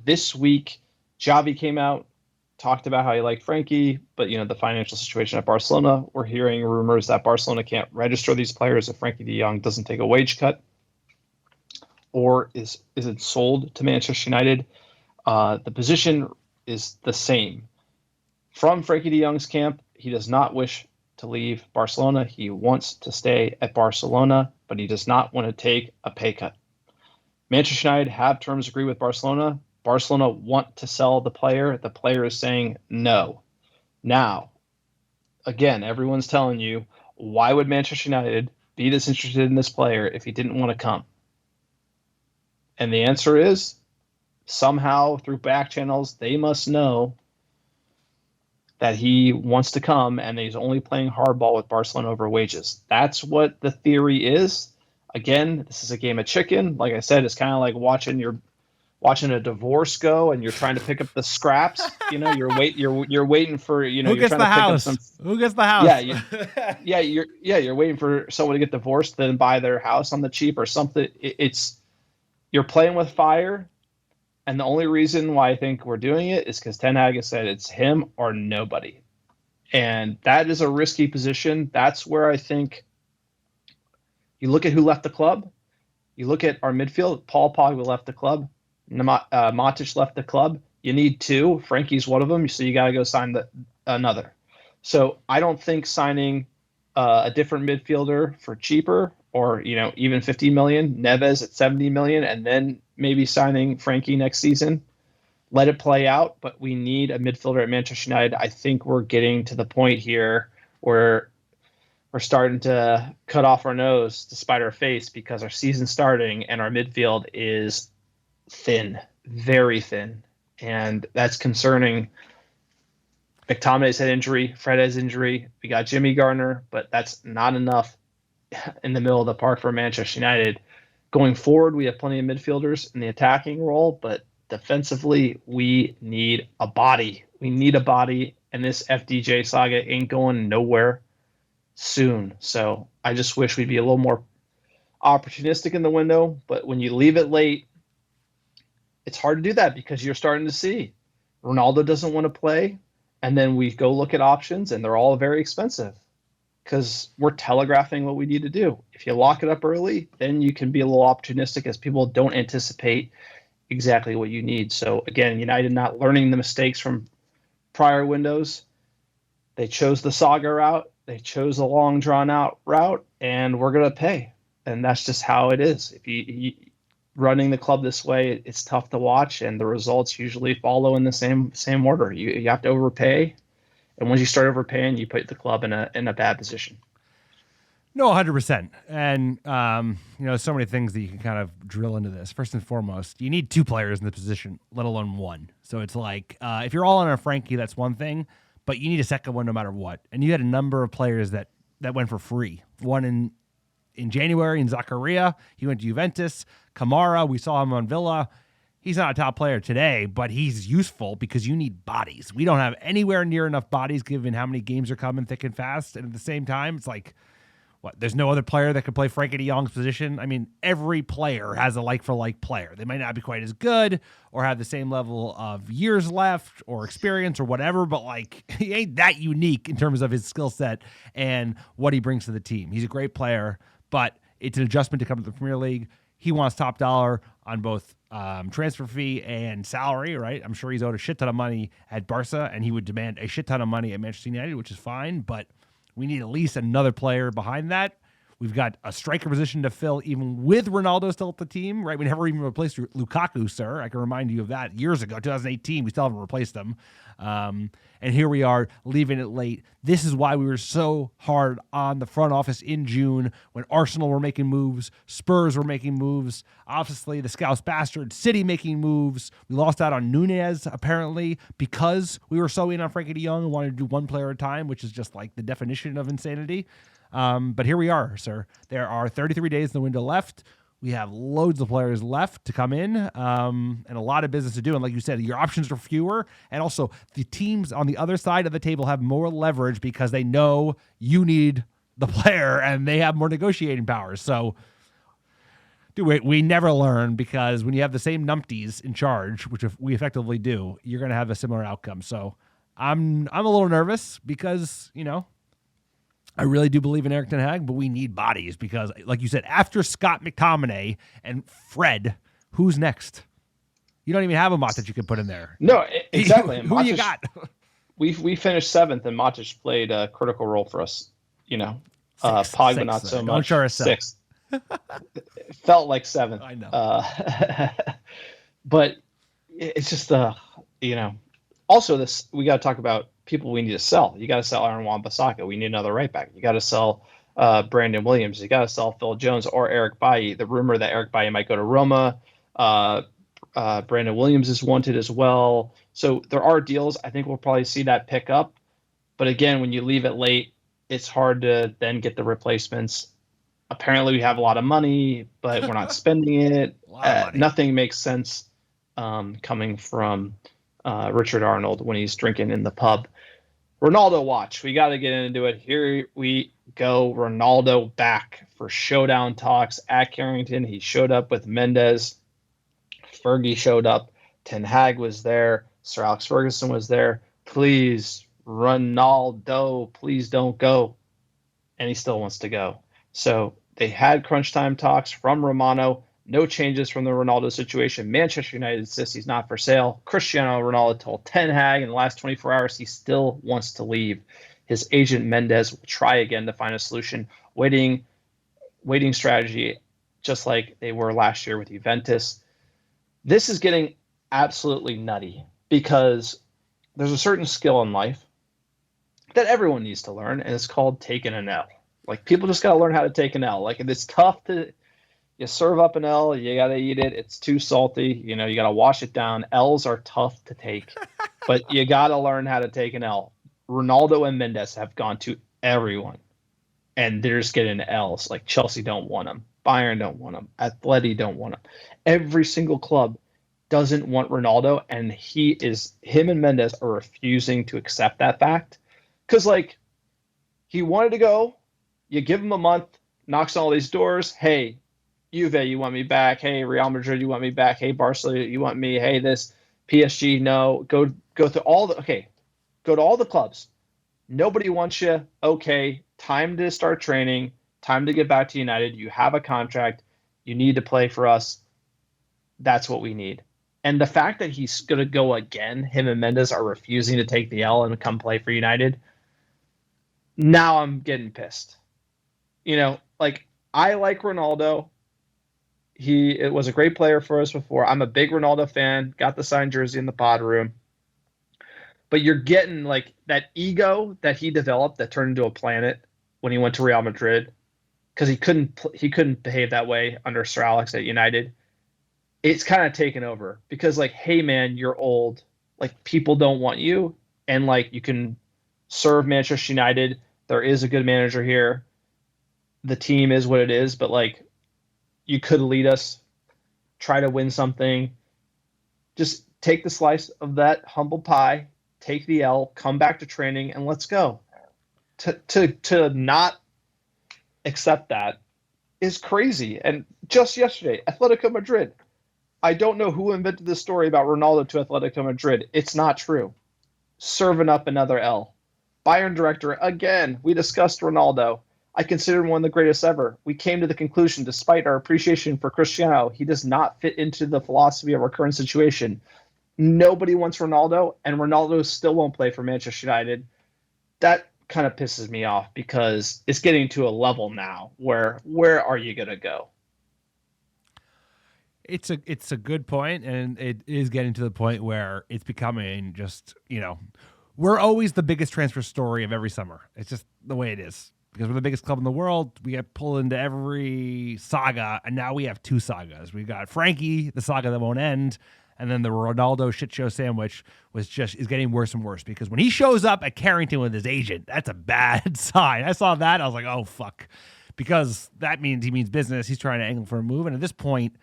This week, Xavi came out, talked about how he liked Frankie, but the financial situation at Barcelona. We're hearing rumors that Barcelona can't register these players if Frankie de Jong doesn't take a wage cut or isn't sold to Manchester United. The position is the same. From Frankie de Jong's camp, he does not wish to leave Barcelona. He wants to stay at Barcelona, but he does not want to take a pay cut. Manchester United have terms agreed with Barcelona. Barcelona want to sell the player. The player is saying no. Now, again, everyone's telling you, why would Manchester United be this interested in this player if he didn't want to come? And the answer is, somehow through back channels, they must know that he wants to come and he's only playing hardball with Barcelona over wages. That's what the theory is. Again, this is a game of chicken. Like I said, it's kind of like watching a divorce go, and you're trying to pick up the scraps. You're waiting for Who you're gets trying the to pick house? up some. Who gets the house? You're waiting for someone to get divorced, then buy their house on the cheap or something. You're playing with fire, and the only reason why I think we're doing it is because Ten Hag has said it's him or nobody, and that is a risky position. That's where I think. You look at who left the club. You look at our midfield. Paul Pogba left the club. Matic left the club. You need two. Frankie's one of them, so you got to go sign another. So I don't think signing a different midfielder for cheaper, or even 50 million, Neves at 70 million, and then maybe signing Frankie next season. Let it play out, but we need a midfielder at Manchester United. I think we're getting to the point here where we're starting to cut off our nose to spite our face because our season's starting and our midfield is thin, very thin. And that's concerning. McTominay's had injury, Fred has injury. We got Jimmy Garner, but that's not enough in the middle of the park for Manchester United. Going forward, we have plenty of midfielders in the attacking role, but defensively, we need a body. We need a body, and this FDJ saga ain't going nowhere soon. So I just wish we'd be a little more opportunistic in the window, but when you leave it late, it's hard to do that because you're starting to see Ronaldo doesn't want to play, and then we go look at options and they're all very expensive because we're telegraphing what we need to do. If you lock it up early, then you can be a little opportunistic as people don't anticipate exactly what you need. So again, United not learning the mistakes from prior windows. They chose the saga route. They chose a long, drawn-out route, and we're going to pay. And that's just how it is. If you running the club this way, it's tough to watch, and the results usually follow in the same order. You have to overpay, and once you start overpaying, you put the club in a bad position. No, 100%. And, so many things that you can kind of drill into this. First and foremost, you need two players in the position, let alone one. So it's like, if you're all in on Frankie, that's one thing, but you need a second one no matter what. And you had a number of players that went for free. One in January in Zakaria, he went to Juventus. Kamara, we saw him on Villa. He's not a top player today, but he's useful because you need bodies. We don't have anywhere near enough bodies given how many games are coming thick and fast. And at the same time, it's like, there's no other player that could play Frankie de Jong's position? I mean, every player has a like-for-like player. They might not be quite as good or have the same level of years left or experience or whatever, but, he ain't that unique in terms of his skill set and what he brings to the team. He's a great player, but it's an adjustment to come to the Premier League. He wants top dollar on both transfer fee and salary, right? I'm sure he's owed a shit ton of money at Barca, and he would demand a shit ton of money at Manchester United, which is fine, but we need at least another player behind that. We've got a striker position to fill even with Ronaldo still at the team, right? We never even replaced Lukaku, sir. I can remind you of that years ago, 2018. We still haven't replaced him. And here we are leaving it late. This is why we were so hard on the front office in June when Arsenal were making moves, Spurs were making moves, obviously the Scouse bastard City making moves. We lost out on Nunez, apparently, because we were so in on Frankie de Jong and wanted to do one player at a time, which is just the definition of insanity. But here we are, sir. There are 33 days in the window left. We have loads of players left to come in, and a lot of business to do. And like you said, your options are fewer. And also, the teams on the other side of the table have more leverage because they know you need the player and they have more negotiating powers. So, dude, we never learn, because when you have the same numpties in charge, which we effectively do, you're going to have a similar outcome. So I'm a little nervous because, I really do believe in Eric Ten Hag, but we need bodies because, like you said, after Scott McTominay and Fred, who's next? You don't even have a Mott that you can put in there. No, exactly. Who you got? We finished 7th, and Matic played a critical role for us. Pogba not so much. Sixth. It felt like 7th. I know. But it's just Also, this we got to talk about people we need to sell. You got to sell Aaron Wan-Bissaka. We need another right back. You got to sell Brandon Williams. You got to sell Phil Jones or Eric Bailly. The rumor that Eric Bailly might go to Roma. Brandon Williams is wanted as well. So there are deals. I think we'll probably see that pick up. But again, when you leave it late, it's hard to then get the replacements. Apparently, we have a lot of money, but we're not spending it. Nothing makes sense coming from Richard Arnold when he's drinking in the pub. Ronaldo watch. We got to get into it. Here we go. Ronaldo back for showdown talks at Carrington. He showed up with Mendes. Fergie showed up. Ten Hag was there. Sir Alex Ferguson was there. Please, Ronaldo, please don't go. And he still wants to go. So they had crunch time talks from Romano. No changes from the Ronaldo situation. Manchester United insists he's not for sale. Cristiano Ronaldo told Ten Hag in the last 24 hours he still wants to leave. His agent Mendes will try again to find a solution. Waiting strategy, just like they were last year with Juventus. This is getting absolutely nutty because there's a certain skill in life that everyone needs to learn, and it's called taking an L. Like, people just got to learn how to take an L. Like, it's tough to... You serve up an L, you got to eat it. It's too salty. You got to wash it down. L's are tough to take, but you got to learn how to take an L. Ronaldo and Mendes have gone to everyone, and they're just getting L's. Like, Chelsea don't want them. Bayern don't want them. Atleti don't want them. Every single club doesn't want Ronaldo, and him and Mendes are refusing to accept that fact. Because, he wanted to go. You give him a month, knocks on all these doors. Hey, Juve, you want me back? Hey, Real Madrid, you want me back? Hey, Barcelona, you want me? Hey, this PSG, no. Go to all the clubs. Nobody wants you. Okay, time to start training. Time to get back to United. You have a contract. You need to play for us. That's what we need. And the fact that he's going to go again, him and Mendes are refusing to take the L and come play for United. Now I'm getting pissed. I like Ronaldo. It was a great player for us before. I'm a big Ronaldo fan. Got the signed jersey in the pod room. But you're getting that ego that he developed that turned into a planet when he went to Real Madrid, because he couldn't behave that way under Sir Alex at United. It's kind of taken over because hey man, you're old. People don't want you, and you can serve Manchester United. There is a good manager here. The team is what it is, but you could lead us, try to win something. Just take the slice of that humble pie, take the L, come back to training, and let's go. To not accept that is crazy. And just yesterday, Atletico Madrid. I don't know who invented this story about Ronaldo to Atletico Madrid. It's not true. Serving up another L. Bayern director, again, we discussed Ronaldo. I consider him one of the greatest ever. We came to the conclusion, despite our appreciation for Cristiano, he does not fit into the philosophy of our current situation. Nobody wants Ronaldo, and Ronaldo still won't play for Manchester United. That kind of pisses me off because it's getting to a level now where are you going to go? It's a good point, and it is getting to the point where it's becoming just, we're always the biggest transfer story of every summer. It's just the way it is. Because we're the biggest club in the world, we get pulled into every saga, and now we have 2 sagas. We got Frankie, the saga that won't end, and then the Ronaldo shit show sandwich is getting worse and worse. Because when he shows up at Carrington with his agent, that's a bad sign. I saw that, I was like, oh fuck, because that means he means business. He's trying to angle for a move. And at this point,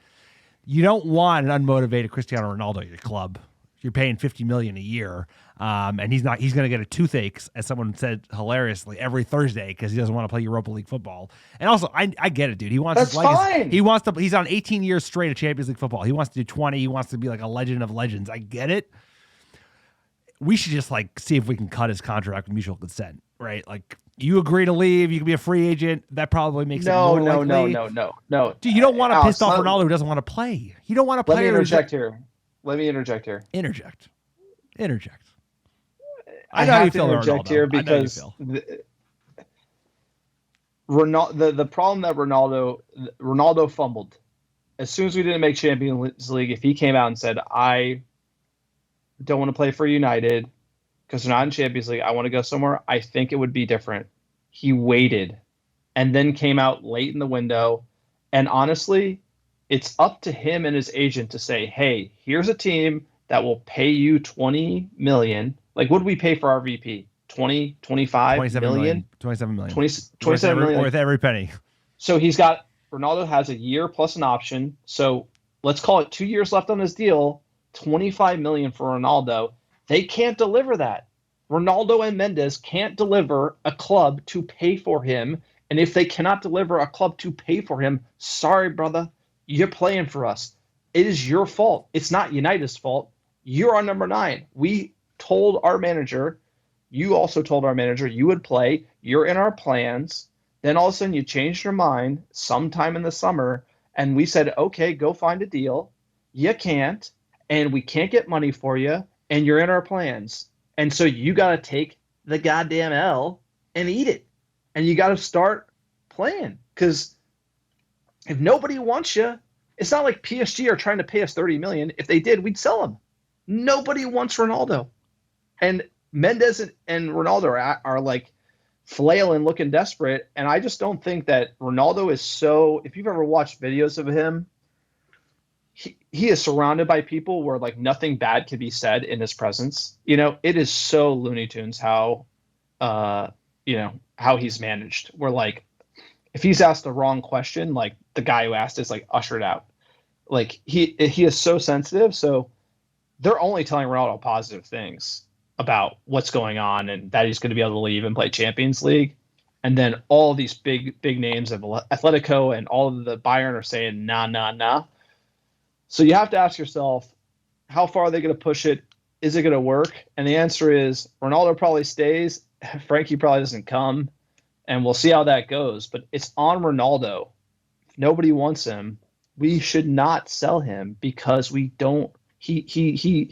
you don't want an unmotivated Cristiano Ronaldo at your club. You're paying $50 million a year, and he's going to get a toothache, as someone said hilariously, every Thursday because he doesn't want to play Europa League football. And also, I get it, dude. He wants That's his legacy. fine. He wants to. He's on 18 years straight of Champions League football. He wants to do 20. He wants to be like a legend of legends. I get it. We should just like see if we can cut his contract with mutual consent, right? Like, you agree to leave, you can be a free agent. That probably makes it more likely. No. Dude, you don't want a pissed off Alex, Ronaldo who doesn't want to play. You don't want a player. Let me interject here. Interject. I know how you have to feel, interject Ronaldo. here I know how you because feel. the problem that Ronaldo fumbled. As soon as we didn't make Champions League, if he came out and said, I don't want to play for United because they're not in Champions League, I want to go somewhere, I think it would be different. He waited and then came out late in the window. And honestly, it's up to him and his agent to say, hey, here's a team that will pay you $20 million. Like, what do we pay for our VP? 20, 25 27 million? 27 million. 27 million. Worth every penny. So Ronaldo has a year plus an option. So let's call it 2 years left on his deal, 25 million for Ronaldo. They can't deliver that. Ronaldo and Mendes can't deliver a club to pay for him. And if they cannot deliver a club to pay for him, sorry, brother, you're playing for us. It is your fault. It's not United's fault. You're on number 9. We told our manager, you also told our manager you would play. You're in our plans. Then all of a sudden you changed your mind sometime in the summer, and we said, okay, go find a deal. You can't, and we can't get money for you, and you're in our plans. And so you got to take the goddamn L and eat it. And you got to start playing, because if nobody wants you, it's not like PSG are trying to pay us $30 million. If they did, we'd sell him. Nobody wants Ronaldo. And Mendes and Ronaldo are like flailing, looking desperate. And I just don't think that Ronaldo is so, if you've ever watched videos of him, he is surrounded by people where like nothing bad can be said in his presence. You know, it is so Looney Tunes how he's managed. Where like, if he's asked the wrong question, like the guy who asked is like ushered out. Like he is so sensitive. So they're only telling Ronaldo positive things about what's going on and that he's going to be able to leave and play Champions League. And then all these big names of Atletico and all of the Bayern are saying, nah. So you have to ask yourself, how far are they going to push it? Is it going to work? And the answer is Ronaldo probably stays. Frankie probably doesn't come. And we'll see how that goes. But it's on Ronaldo. If nobody wants him, we should not sell him because we don't. He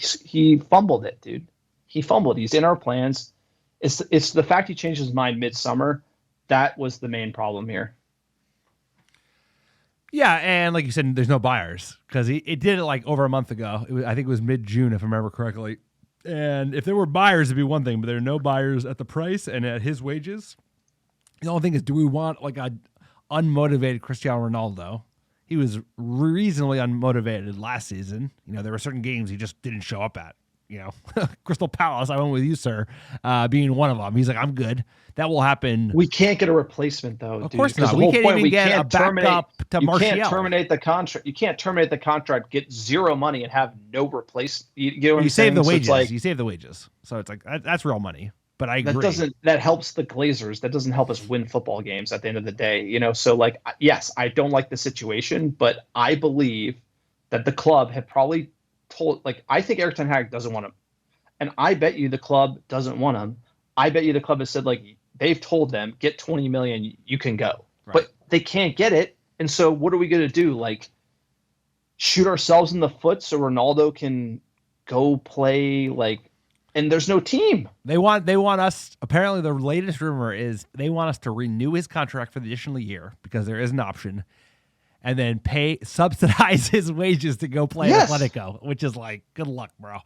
fumbled it, dude. He fumbled. He's in our plans. It's the fact he changed his mind midsummer. That was the main problem here. Yeah, and like you said, there's no buyers because it did it like over a month ago. I think it was mid-June, if I remember correctly. And if there were buyers, it'd be one thing, but there are no buyers at the price and at his wages. The only thing is, do we want like a unmotivated Cristiano Ronaldo? He was reasonably unmotivated last season. You know, there were certain games he just didn't show up at. You know, Crystal Palace, I went with you, sir, being one of them. He's like, I'm good. That will happen. We can't get a replacement, though. Of course not. We can't even get a backup to Martial. You can't terminate the contract. You can't terminate the contract, get zero money, and have no replacement. You know what I'm saying? Save the wages. So like, you save the wages. So it's like, that's real money. But I agree. That helps the Glazers. That doesn't help us win football games at the end of the day. You know, so like, yes, I don't like the situation, but I believe that the club had probably told, like, I think Erik ten Hag doesn't want him. And I bet you the club doesn't want him. I bet you the club has said, like, they've told them, get 20 million, you can go. Right. But they can't get it. And so what are we going to do? Like, shoot ourselves in the foot so Ronaldo can go play, like, and there's no team. They want us, apparently the latest rumor is they want us to renew his contract for the additional year because there is an option, and then subsidize his wages to go play at Atletico, which is like, good luck, bro.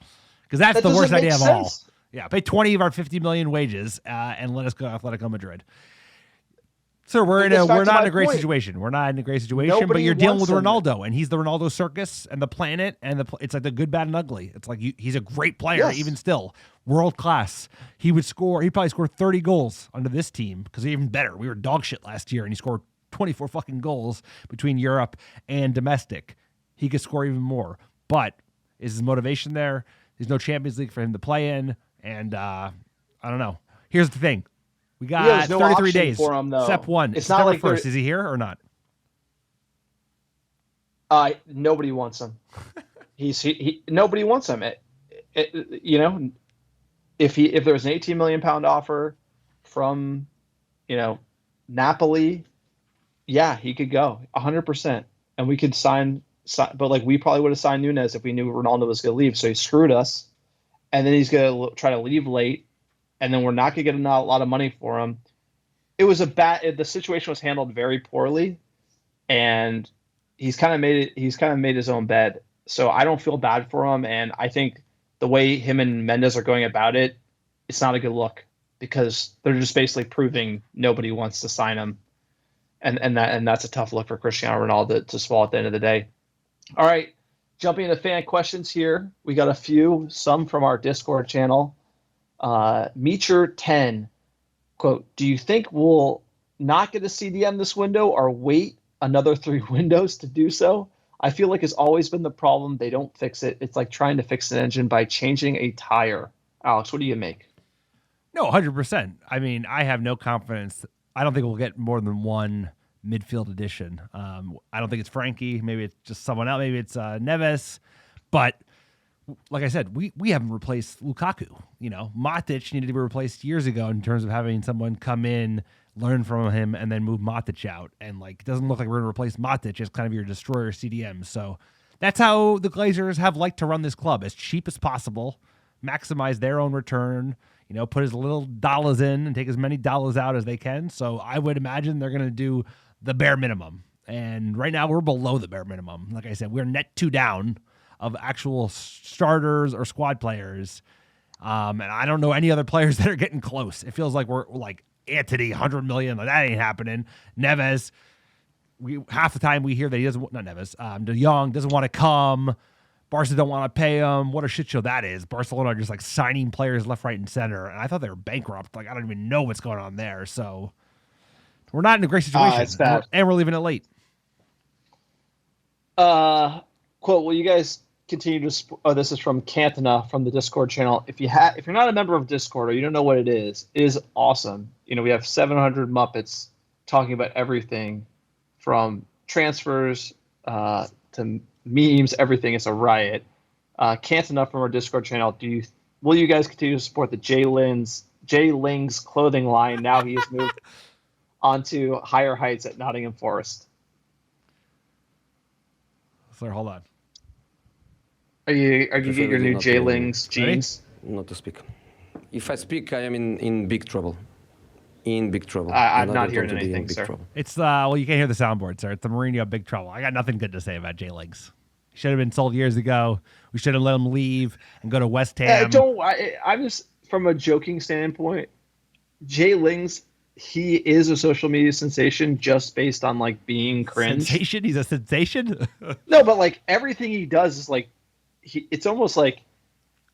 Because that's the worst idea of all. Yeah, pay 20 of our 50 million wages and let us go to Atletico Madrid. So we're not in a great situation. We're not in a great situation, but you're dealing with Ronaldo, and he's the Ronaldo circus and the planet, and it's like the good, bad, and ugly. It's like he's a great player, even still, world class. He'd probably score 30 goals under this team because he's even better. We were dog shit last year, and he scored 24 fucking goals between Europe and domestic. He could score even more. But is his motivation there? There's no Champions League for him to play in. And I don't know. Here's the thing. We got no 33 days. for him, though. Step one. It's September not like 1st. Is he here or not? Nobody wants him. Nobody wants him. If there was an 18 million pound offer from, Napoli, yeah, he could go 100%, and we could sign. But like we probably would have signed Nunez if we knew Ronaldo was going to leave. So he screwed us, and then he's going to try to leave late, and then we're not going to get a lot of money for him. It was the situation was handled very poorly, and he's kind of made his own bed. So I don't feel bad for him, and I think the way him and Mendes are going about it, it's not a good look because they're just basically proving nobody wants to sign him, and that's a tough look for Cristiano Ronaldo to swallow at the end of the day. All right, jumping into fan questions here. We got a few, some from our Discord channel. Meacher10, quote, do you think we'll not get a CDM this window or wait another 3 windows to do so? I feel like it's always been the problem. They don't fix it. It's like trying to fix an engine by changing a tire. Alex, what do you make? No, 100%. I mean, I have no confidence. I don't think we'll get more than one midfield addition. I don't think it's Frankie. Maybe it's just someone else. Maybe it's Neves. But like I said, we haven't replaced Lukaku. Matic needed to be replaced years ago in terms of having someone come in, learn from him, and then move Matic out. And it doesn't look like we're going to replace Matic as kind of your destroyer CDM. So that's how the Glazers have liked to run this club, as cheap as possible, maximize their own return, put as little dollars in and take as many dollars out as they can. So I would imagine they're going to do the bare minimum. And right now we're below the bare minimum. Like I said, we're net 2 down of actual starters or squad players. And I don't know any other players that are getting close. It feels like we're like Antony, 100 million. That ain't happening. Neves, half the time we hear that he doesn't, not Neves, De Jong doesn't want to come. Barca don't want to pay him. What a shit show that is. Barcelona are just signing players left, right, and center. And I thought they were bankrupt. I don't even know what's going on there. So we're not in a great situation. It's bad. And we're leaving it late. Quote, will you guys continue to this is from Cantona from the Discord channel. If you're not a member of Discord or you don't know what it is awesome. We have 700 Muppets talking about everything from transfers to memes, everything. It's a riot. Cantona from our Discord channel, will you guys continue to support the J Ling's clothing line now he has moved onto higher heights at Nottingham Forest? Sir, hold on. Are you getting your new J Ling's jeans? Not to speak. If I speak, I am in big trouble. In big trouble. I'm not hearing anything, sir. Trouble. It's you can't hear the soundboard, sir. It's the Mourinho big trouble. I got nothing good to say about J Lings. He should have been sold years ago. We should have let him leave and go to West Ham. I'm just from a joking standpoint. J Lings, he is a social media sensation just based on being cringe. Sensation? He's a sensation? No, but everything he does is it's almost like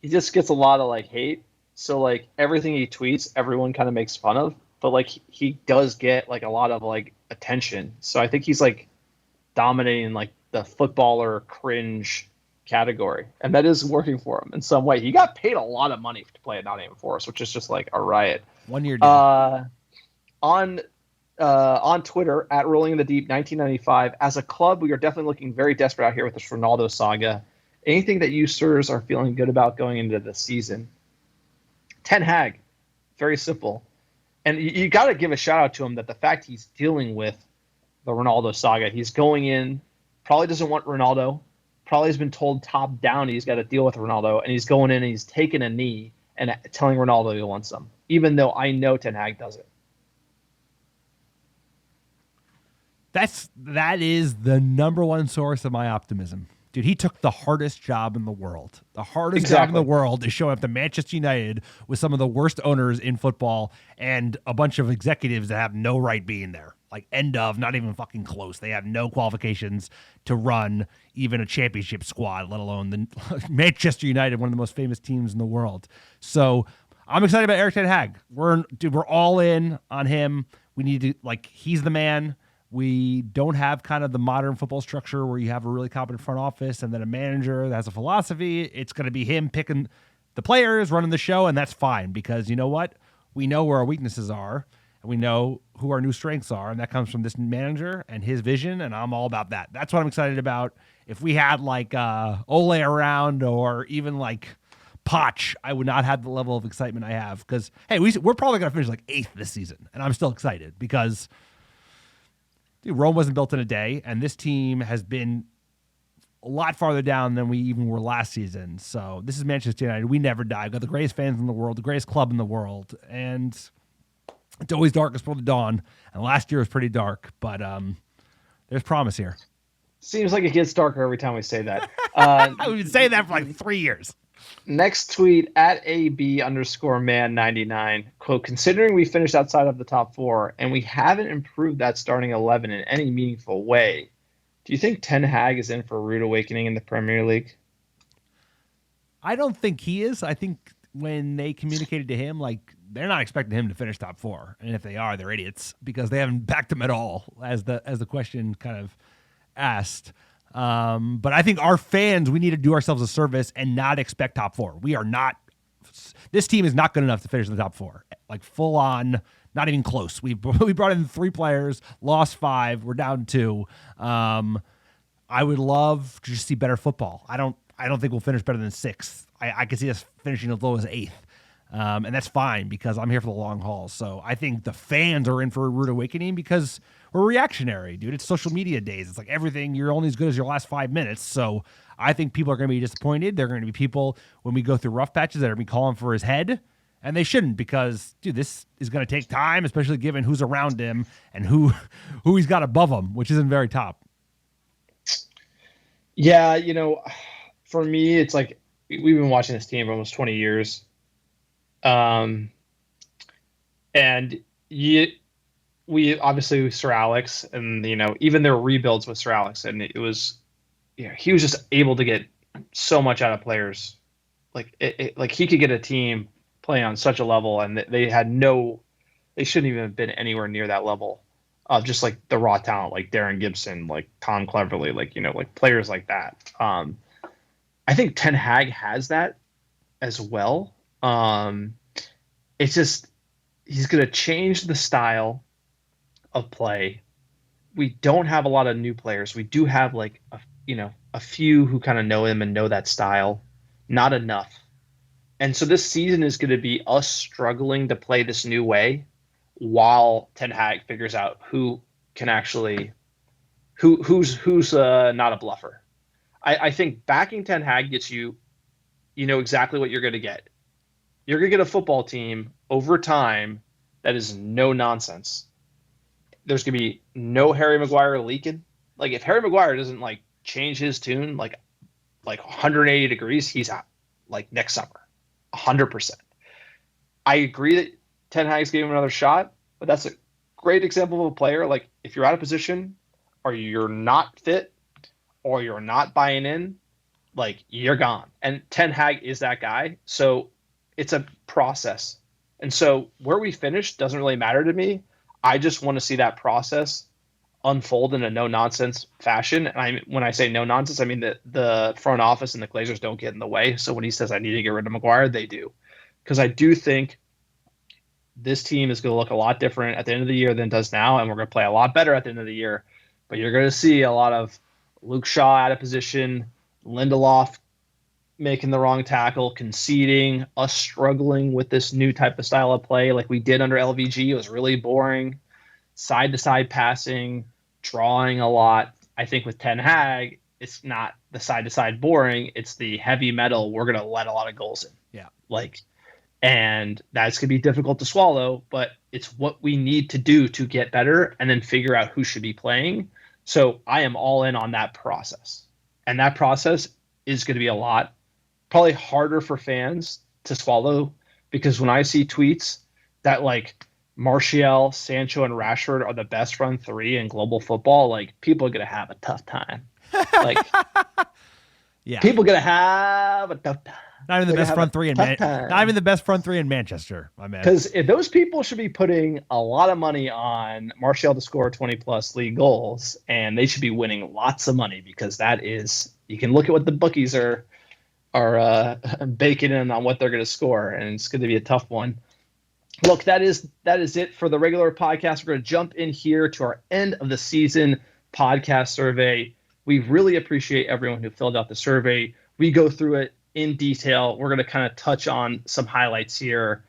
he just gets a lot of hate. So everything he tweets, everyone kind of makes fun of. But he does get a lot of attention. So I think he's dominating the footballer cringe category, and that is working for him in some way. He got paid a lot of money to play at Nottingham Forest, which is just a riot. 1 year deal. On Twitter at Rolling in the Deep 1995, as a club, we are definitely looking very desperate out here with this Ronaldo saga. Anything that you sirs are feeling good about going into the season? Ten Hag, very simple. And you got to give a shout out to him that the fact he's dealing with the Ronaldo saga, he's going in, probably doesn't want Ronaldo, probably has been told top down he's got to deal with Ronaldo, and he's going in and he's taking a knee and telling Ronaldo he wants him, even though I know Ten Hag does it. That is the number one source of my optimism. Dude, he took the hardest job in the world. The hardest job in the world is showing up to Manchester United with some of the worst owners in football and a bunch of executives that have no right being there. Not even fucking close. They have no qualifications to run even a championship squad, let alone the Manchester United, one of the most famous teams in the world. So I'm excited about Erik Ten Hag. We're all in on him. We need to, he's the man. We don't have kind of the modern football structure where you have a really competent front office and then a manager that has a philosophy. It's going to be him picking the players, running the show, and that's fine because you know what? We know where our weaknesses are, and we know who our new strengths are, and that comes from this manager and his vision, and I'm all about that. That's what I'm excited about. If we had like Ole around or even like Poch, I would not have the level of excitement I have because, hey, we're probably going to finish like 8th this season, and I'm still excited because Rome wasn't built in a day, and this team has been a lot farther down than we even were last season. So this is Manchester United. We never die. We've got the greatest fans in the world, the greatest club in the world, and it's always darkest before the dawn. And last year was pretty dark, but there's promise here. Seems like it gets darker every time we say that. We've been saying that for like 3 years. Next tweet at AB_man99, quote, considering we finished outside of the top 4 and we haven't improved that starting 11 in any meaningful way, do you think Ten Hag is in for a rude awakening in the Premier League? I don't think he is. I think when they communicated to him, like, they're not expecting him to finish top 4. And if they are, they're idiots because they haven't backed him at all, as the question kind of asked. But I think our fans, we need to do ourselves a service and not expect top 4. We are not. This team is not good enough to finish in the top 4. Like full on, not even close. We brought in 3 players, lost 5. We're down 2. I would love to just see better football. I don't think we'll finish better than 6th. I could see us finishing as low as 8th. And that's fine because I'm here for the long haul. So I think the fans are in for a rude awakening because we're reactionary, dude. It's social media days. It's like everything. You're only as good as your last 5 minutes. So I think people are going to be disappointed. There are going to be people when we go through rough patches that are going to be calling for his head. And they shouldn't because, dude, this is going to take time, especially given who's around him and who he's got above him, which isn't very top. Yeah, for me, it's like we've been watching this team for almost 20 years. And we obviously Sir Alex and, even their rebuilds with Sir Alex. And it was, he was just able to get so much out of players. Like he could get a team playing on such a level and they shouldn't even have been anywhere near that level of just like the raw talent, like Darren Gibson, like Tom Cleverley, like players like that. I think Ten Hag has that as well. It's just, he's going to change the style of play. We don't have a lot of new players. We do have like a few who kind of know him and know that style, not enough. And so this season is going to be us struggling to play this new way while Ten Hag figures out who can actually, who's not a bluffer. I think backing Ten Hag gets you, exactly what you're going to get. You're going to get a football team over time that is no nonsense. There's going to be no Harry Maguire leaking. Like if Harry Maguire doesn't like change his tune like 180 degrees, he's out like next summer. 100%. I agree that Ten Hag's gave him another shot, but that's a great example of a player. Like if you're out of position or you're not fit or you're not buying in, like you're gone. And Ten Hag is that guy. So it's a process. And so where we finish doesn't really matter to me. I just want to see that process unfold in a no-nonsense fashion. And when I say no-nonsense, I mean that the front office and the Glazers don't get in the way. So when he says I need to get rid of Maguire, they do. Because I do think this team is going to look a lot different at the end of the year than it does now, and we're going to play a lot better at the end of the year. But you're going to see a lot of Luke Shaw out of position, Lindelof making the wrong tackle, conceding, us struggling with this new type of style of play like we did under LVG. It was really boring. Side-to-side passing, drawing a lot. I think with Ten Hag, it's not the side-to-side boring. It's the heavy metal. We're going to let a lot of goals in. Yeah. And that's going to be difficult to swallow, but it's what we need to do to get better and then figure out who should be playing. So I am all in on that process. And that process is going to be a lot, probably harder for fans to swallow, because when I see tweets that like Martial, Sancho, and Rashford are the best front 3 in global football, like people are going to have a tough time. Like, yeah, people are going to have a tough time. Not even the They're best gonna front three in have a tough time. not even the best front three in Manchester, my man. Because those people should be putting a lot of money on Martial to score 20-plus league goals, and they should be winning lots of money because that is – you can look at what the bookies are baking in on what they're going to score, and it's going to be a tough one. Look, that is it for the regular podcast. We're going to jump in here to our end of the season podcast survey. We really appreciate everyone who filled out the survey. We go through it in detail. We're going to kind of touch on some highlights here.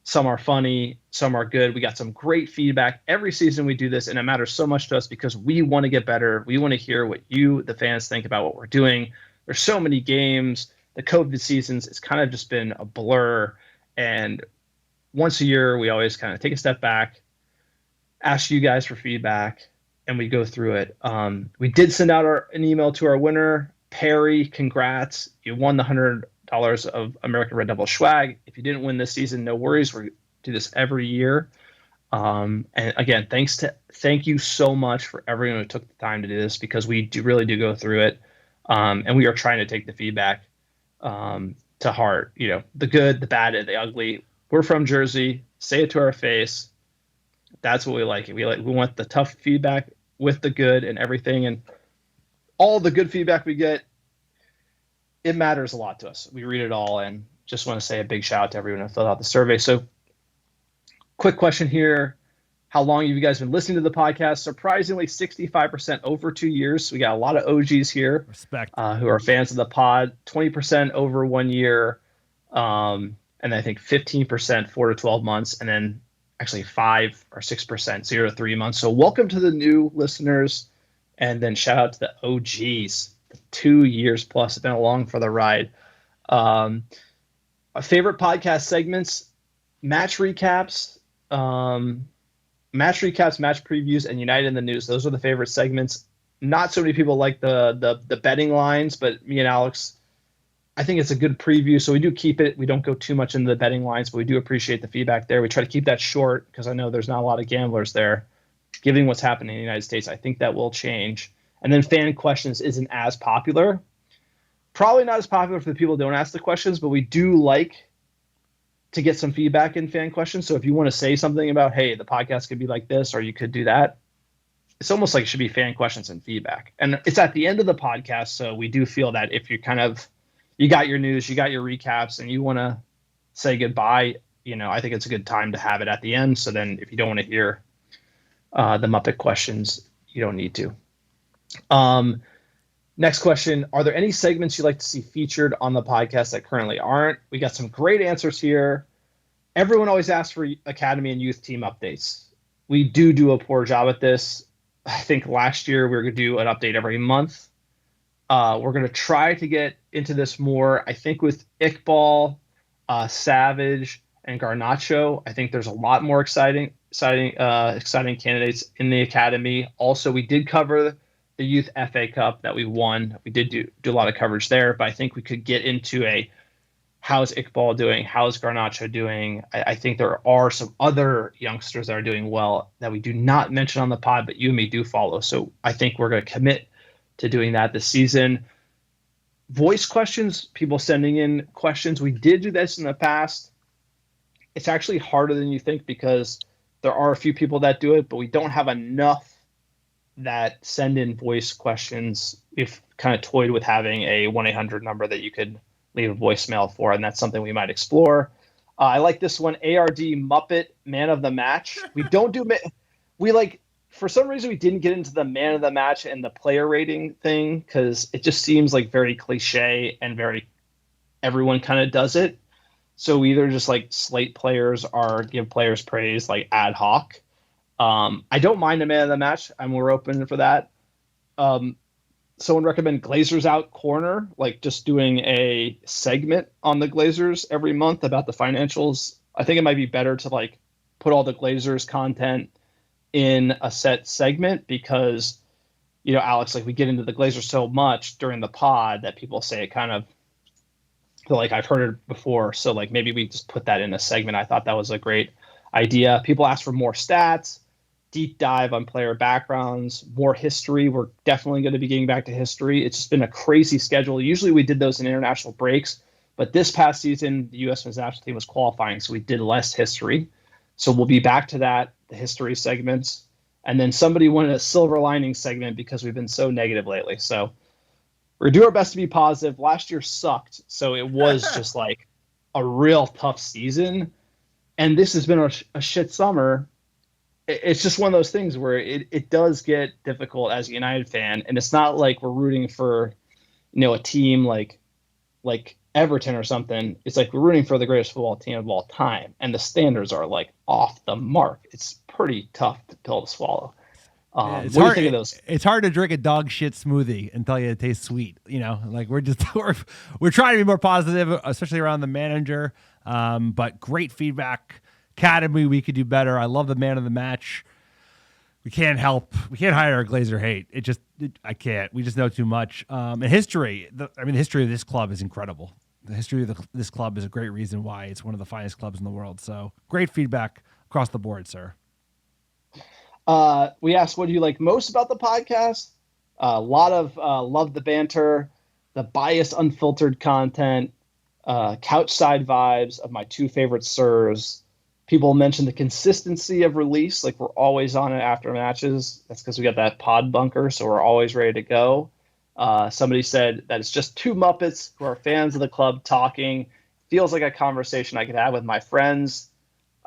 Some are funny, some are good. We got some great feedback. Every season we do this, and it matters so much to us because we want to get better. We want to hear what you, the fans, think about what we're doing. There's so many games. The COVID seasons, it's kind of just been a blur. And once a year, we always kind of take a step back, ask you guys for feedback, and we go through it. We did send out an email to our winner, Perry. Congrats. You won the $100 of American Red Devil swag. If you didn't win this season, no worries. We do this every year. And again, thank you so much for everyone who took the time to do this because we really do go through it. And we are trying to take the feedback to heart, the good, the bad, and the ugly. We're from Jersey. Say it to our face. That's what we like. We want the tough feedback with the good and everything. And all the good feedback we get, it matters a lot to us. We read it all and just want to say a big shout out to everyone who filled out the survey. So quick question here. How long have you guys been listening to the podcast? Surprisingly, 65% over 2 years. So we got a lot of OGs here. Respect. Who are fans of the pod. 20% over 1 year. And I think 15% 4 to 12 months. And then actually 5 or 6% 0 to 3 months. So welcome to the new listeners. And then shout out to the OGs. 2 years plus. It's been along for the ride. My favorite podcast segments, match recaps, match previews, and United in the News. Those are the favorite segments. Not so many people like the betting lines, but me and Alex, I think it's a good preview. So we do keep it. We don't go too much into the betting lines, but we do appreciate the feedback there. We try to keep that short because I know there's not a lot of gamblers there. Given what's happening in the United States, I think that will change. And then fan questions isn't as popular. Probably not as popular for the people who don't ask the questions, but we do like to get some feedback in fan questions. So if you want to say something about, hey, the podcast could be like this, or you could do that, it's almost like it should be fan questions and feedback. And it's at the end of the podcast. So we do feel that if you you got your news, you got your recaps, and you want to say goodbye, I think it's a good time to have it at the end. So then if you don't want to hear the Muppet questions, you don't need to. Next question. Are there any segments you'd like to see featured on the podcast that currently aren't? We got some great answers here. Everyone always asks for academy and youth team updates. We do a poor job at this. I think last year we were going to do an update every month. We're going to try to get into this more. I think with Iqbal, Savage, and Garnacho, I think there's a lot more exciting candidates in the academy. Also, we did cover the Youth FA Cup that we won. We did do a lot of coverage there, but I think we could get into how's Iqbal doing? How's Garnacho doing? I think there are some other youngsters that are doing well that we do not mention on the pod, but you and me do follow. So I think we're going to commit to doing that this season. Voice questions, people sending in questions. We did do this in the past. It's actually harder than you think because there are a few people that do it, but we don't have enough that send in voice questions. We've kind of toyed with having a 1-800 number that you could leave a voicemail for, and that's something we might explore. I like this one, ARD Muppet Man of the Match. We don't do for some reason we didn't get into the Man of the Match and the player rating thing because it just seems like very cliche and very everyone kind of does it. So we either just slate players or give players praise ad hoc. I don't mind a Man of the Match. I'm more open for that. Someone recommend Glazers Out Corner, just doing a segment on the Glazers every month about the financials. I think it might be better to put all the Glazers content in a set segment because, Alex, we get into the Glazers so much during the pod that people say it kind of feel like I've heard it before. So maybe we just put that in a segment. I thought that was a great idea. People ask for more stats, deep dive on player backgrounds, more history. We're definitely going to be getting back to history. It's just been a crazy schedule. Usually we did those in international breaks, but But this past season, the U.S. men's national team was qualifying, so we did less history. So we'll be back to that, the history segments. And then somebody wanted a silver lining segment because we've been so negative lately. So we're going to do our best to be positive. Last year sucked, so it was just like a real tough season. And this has been a shit summer. It's just one of those things where it does get difficult as a United fan, and it's not like we're rooting for, a team like Everton or something. It's like we're rooting for the greatest football team of all time, and the standards are like off the mark. It's pretty tough pill to swallow. It's what hard, do you think of those? It's hard to drink a dog shit smoothie and tell you it tastes sweet. Like we're trying to be more positive, especially around the manager. But great feedback. Academy, we could do better. I love the man of the match. We can't hire a Glazer hate. I can't. We just know too much. And history. The history of this club is incredible. The history of this club is a great reason why it's one of the finest clubs in the world. So great feedback across the board, sir. We asked, what do you like most about the podcast? A lot of love the banter, the biased, unfiltered content, couch side vibes of my two favorite sirs. People mention the consistency of release, like we're always on it after matches. That's because we got that pod bunker, so we're always ready to go. Somebody said that it's just two Muppets who are fans of the club talking. Feels like a conversation I could have with my friends.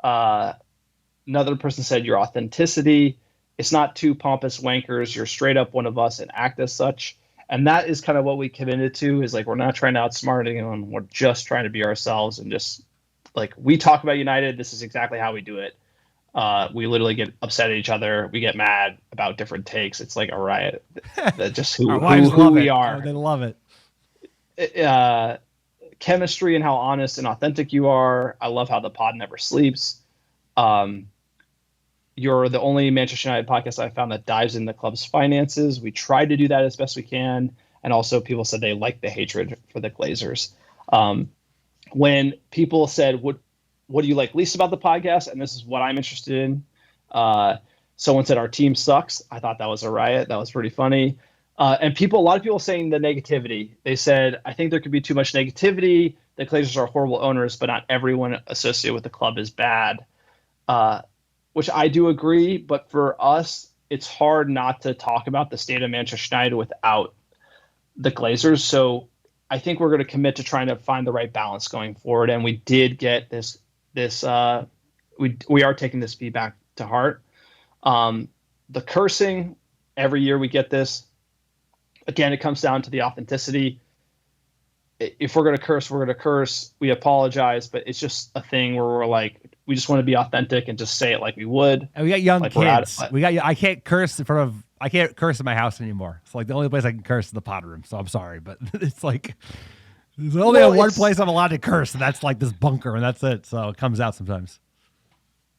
Another person said your authenticity. It's not two pompous wankers. You're straight up one of us and act as such. And that is kind of what we committed to, is like we're not trying to outsmart anyone. We're just trying to be ourselves and just like we talk about United. This is exactly how we do it. We literally get upset at each other. We get mad about different takes. It's like a riot. That's just who we are. Oh, they love it. Chemistry and how honest and authentic you are. I love how the pod never sleeps. You're the only Manchester United podcast I found that dives into the club's finances. We tried to do that as best we can. And also people said they like the hatred for the Glazers. When people said, what do you like least about the podcast? And this is what I'm interested in. Someone said our team sucks. I thought that was a riot. That was pretty funny. And a lot of people saying the negativity. They said, I think there could be too much negativity. The Glazers are horrible owners, but not everyone associated with the club is bad. Which I do agree. But for us, it's hard not to talk about the state of Manchester United without the Glazers. So I think we're going to commit to trying to find the right balance going forward. And we did get this we are taking this feedback to heart. The cursing, every year we get this. Again, it comes down to the authenticity. If we're going to curse, we're going to curse. We apologize, but it's just a thing where we're like, we just want to be authentic and just say it like we would. And we got young kids. I can't curse I can't curse in my house anymore. It's like the only place I can curse is the pod room. So I'm sorry, but it's like there's only one place I'm allowed to curse, and that's like this bunker, and that's it. So it comes out sometimes.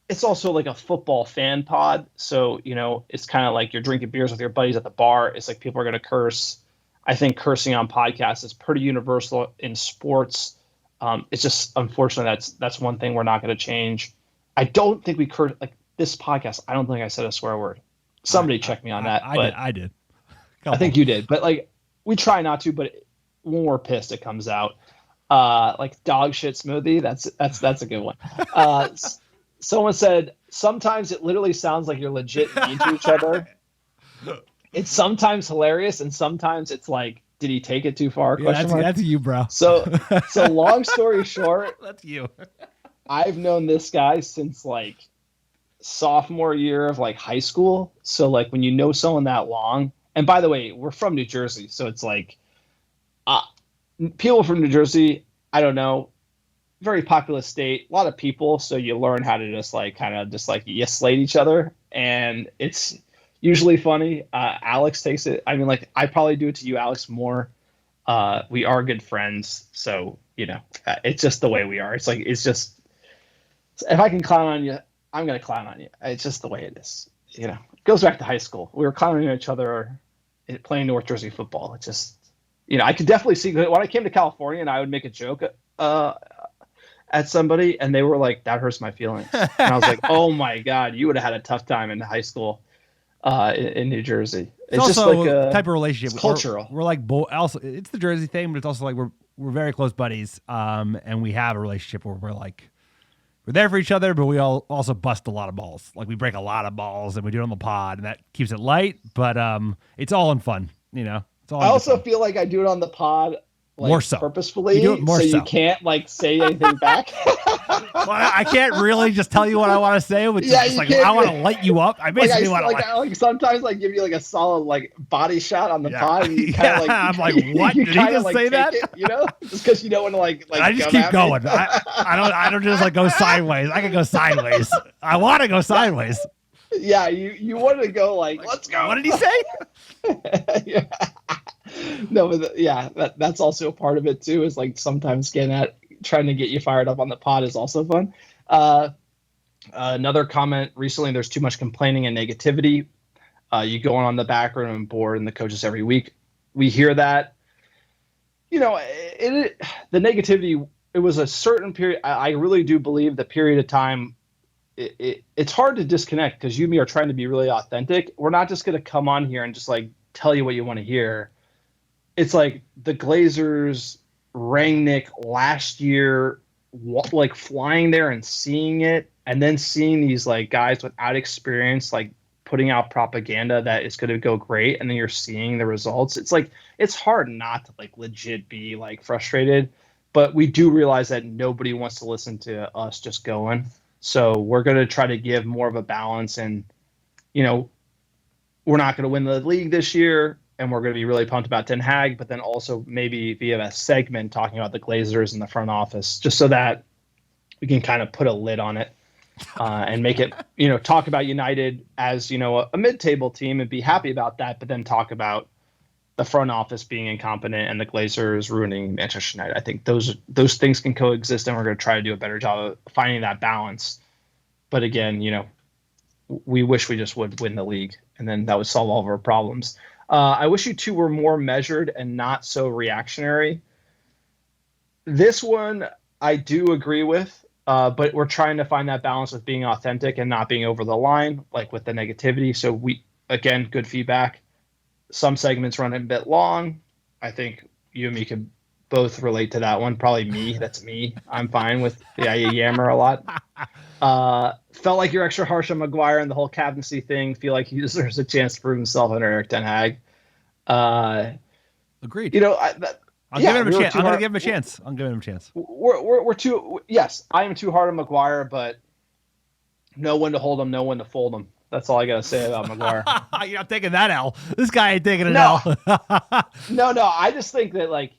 It's also like a football fan pod. So, it's kind of like you're drinking beers with your buddies at the bar. It's like people are going to curse. I think cursing on podcasts is pretty universal in sports. It's just, unfortunately, that's one thing we're not going to change. I don't think we curse like this podcast. I don't think I said a swear word. Somebody check me on that. I did. I think you did, but like we try not to. But when we're pissed, it comes out. Like dog shit smoothie. That's a good one. Someone said sometimes it literally sounds like you're legit mean to each other. It's sometimes hilarious, and sometimes it's like, did he take it too far? Yeah, that's you, bro. So long story short, that's you. I've known this guy since like sophomore year of like high school. So like when you know someone that long, and by the way, we're from New Jersey, so it's like people from New Jersey, I don't know, very populous state, a lot of people, so you learn how to just like kind of just like slate each other, and it's usually funny. Alex takes it. I mean, like I probably do it to you, Alex, more. We are good friends, so it's just the way we are. It's just if I can clown on you, I'm gonna clown on you. It's just the way it is. It goes back to high school. We were clowning on each other playing North Jersey football. It just I could definitely see when I came to California and I would make a joke at somebody and they were like, that hurts my feelings. And I was like, oh my God, you would have had a tough time in high school in New Jersey. It's also just like a type of relationship. It's cultural. We're like also it's the Jersey thing, but it's also like we're very close buddies, and we have a relationship where we're there for each other, but we all also bust a lot of balls. Like we break a lot of balls, and we do it on the pod, and that keeps it light. But it's all in fun, you know. It's all. I also feel like I do it on the pod more so purposefully, you do it more so. You can't say anything back. Well, I can't really just tell you what I want to say, which is just I want to light you up. I basically want to sometimes give you a solid body shot on the pod. And you I'm like, what? Did he just say that? It, just because you don't want to I just keep going. I don't just go sideways. I can go sideways. I want to go sideways. Yeah, you want to go let's go. What did he say? Yeah. No, but that's also a part of it too. Is sometimes trying to get you fired up on the pod is also fun. Another comment recently: there's too much complaining and negativity. You go on the back room and board and the coaches every week. We hear that. The negativity. It was a certain period. I really do believe the period of time. It's hard to disconnect because you and me are trying to be really authentic. We're not just going to come on here and just tell you what you want to hear. It's the Glazers, Rangnick last year, flying there and seeing it, and then seeing these guys without experience putting out propaganda that is going to go great, and then you're seeing the results. It's hard not to legit be frustrated, but we do realize that nobody wants to listen to us just going. So we're going to try to give more of a balance, and we're not going to win the league this year, and we're going to be really pumped about Ten Hag, but then also maybe via a segment talking about the Glazers in the front office, just so that we can kind of put a lid on it and make it, talk about United as, a mid-table team and be happy about that, but then talk about the front office being incompetent and the Glazers ruining Manchester United. I think those things can coexist, and we're going to try to do a better job of finding that balance. But again, we wish we just would win the league, and then that would solve all of our problems. I wish you two were more measured and not so reactionary. This one I do agree with, but we're trying to find that balance with being authentic and not being over the line, with the negativity. So again, good feedback. Some segments run a bit long. I think you and me could both relate to that one. Probably me. That's me. I'm fine with I yammer a lot. Felt like you're extra harsh on Maguire and the whole captaincy thing. Feel like he deserves a chance to prove himself under Eric Ten Hag. Agreed. I'm giving him a chance. I'm going to give him a chance. I'm giving him a chance. We're too. Yes, I am too hard on Maguire, but know when to hold him, know when to fold him. That's all I got to say about Maguire. You're not taking that L. This guy ain't taking an L. No. I just think that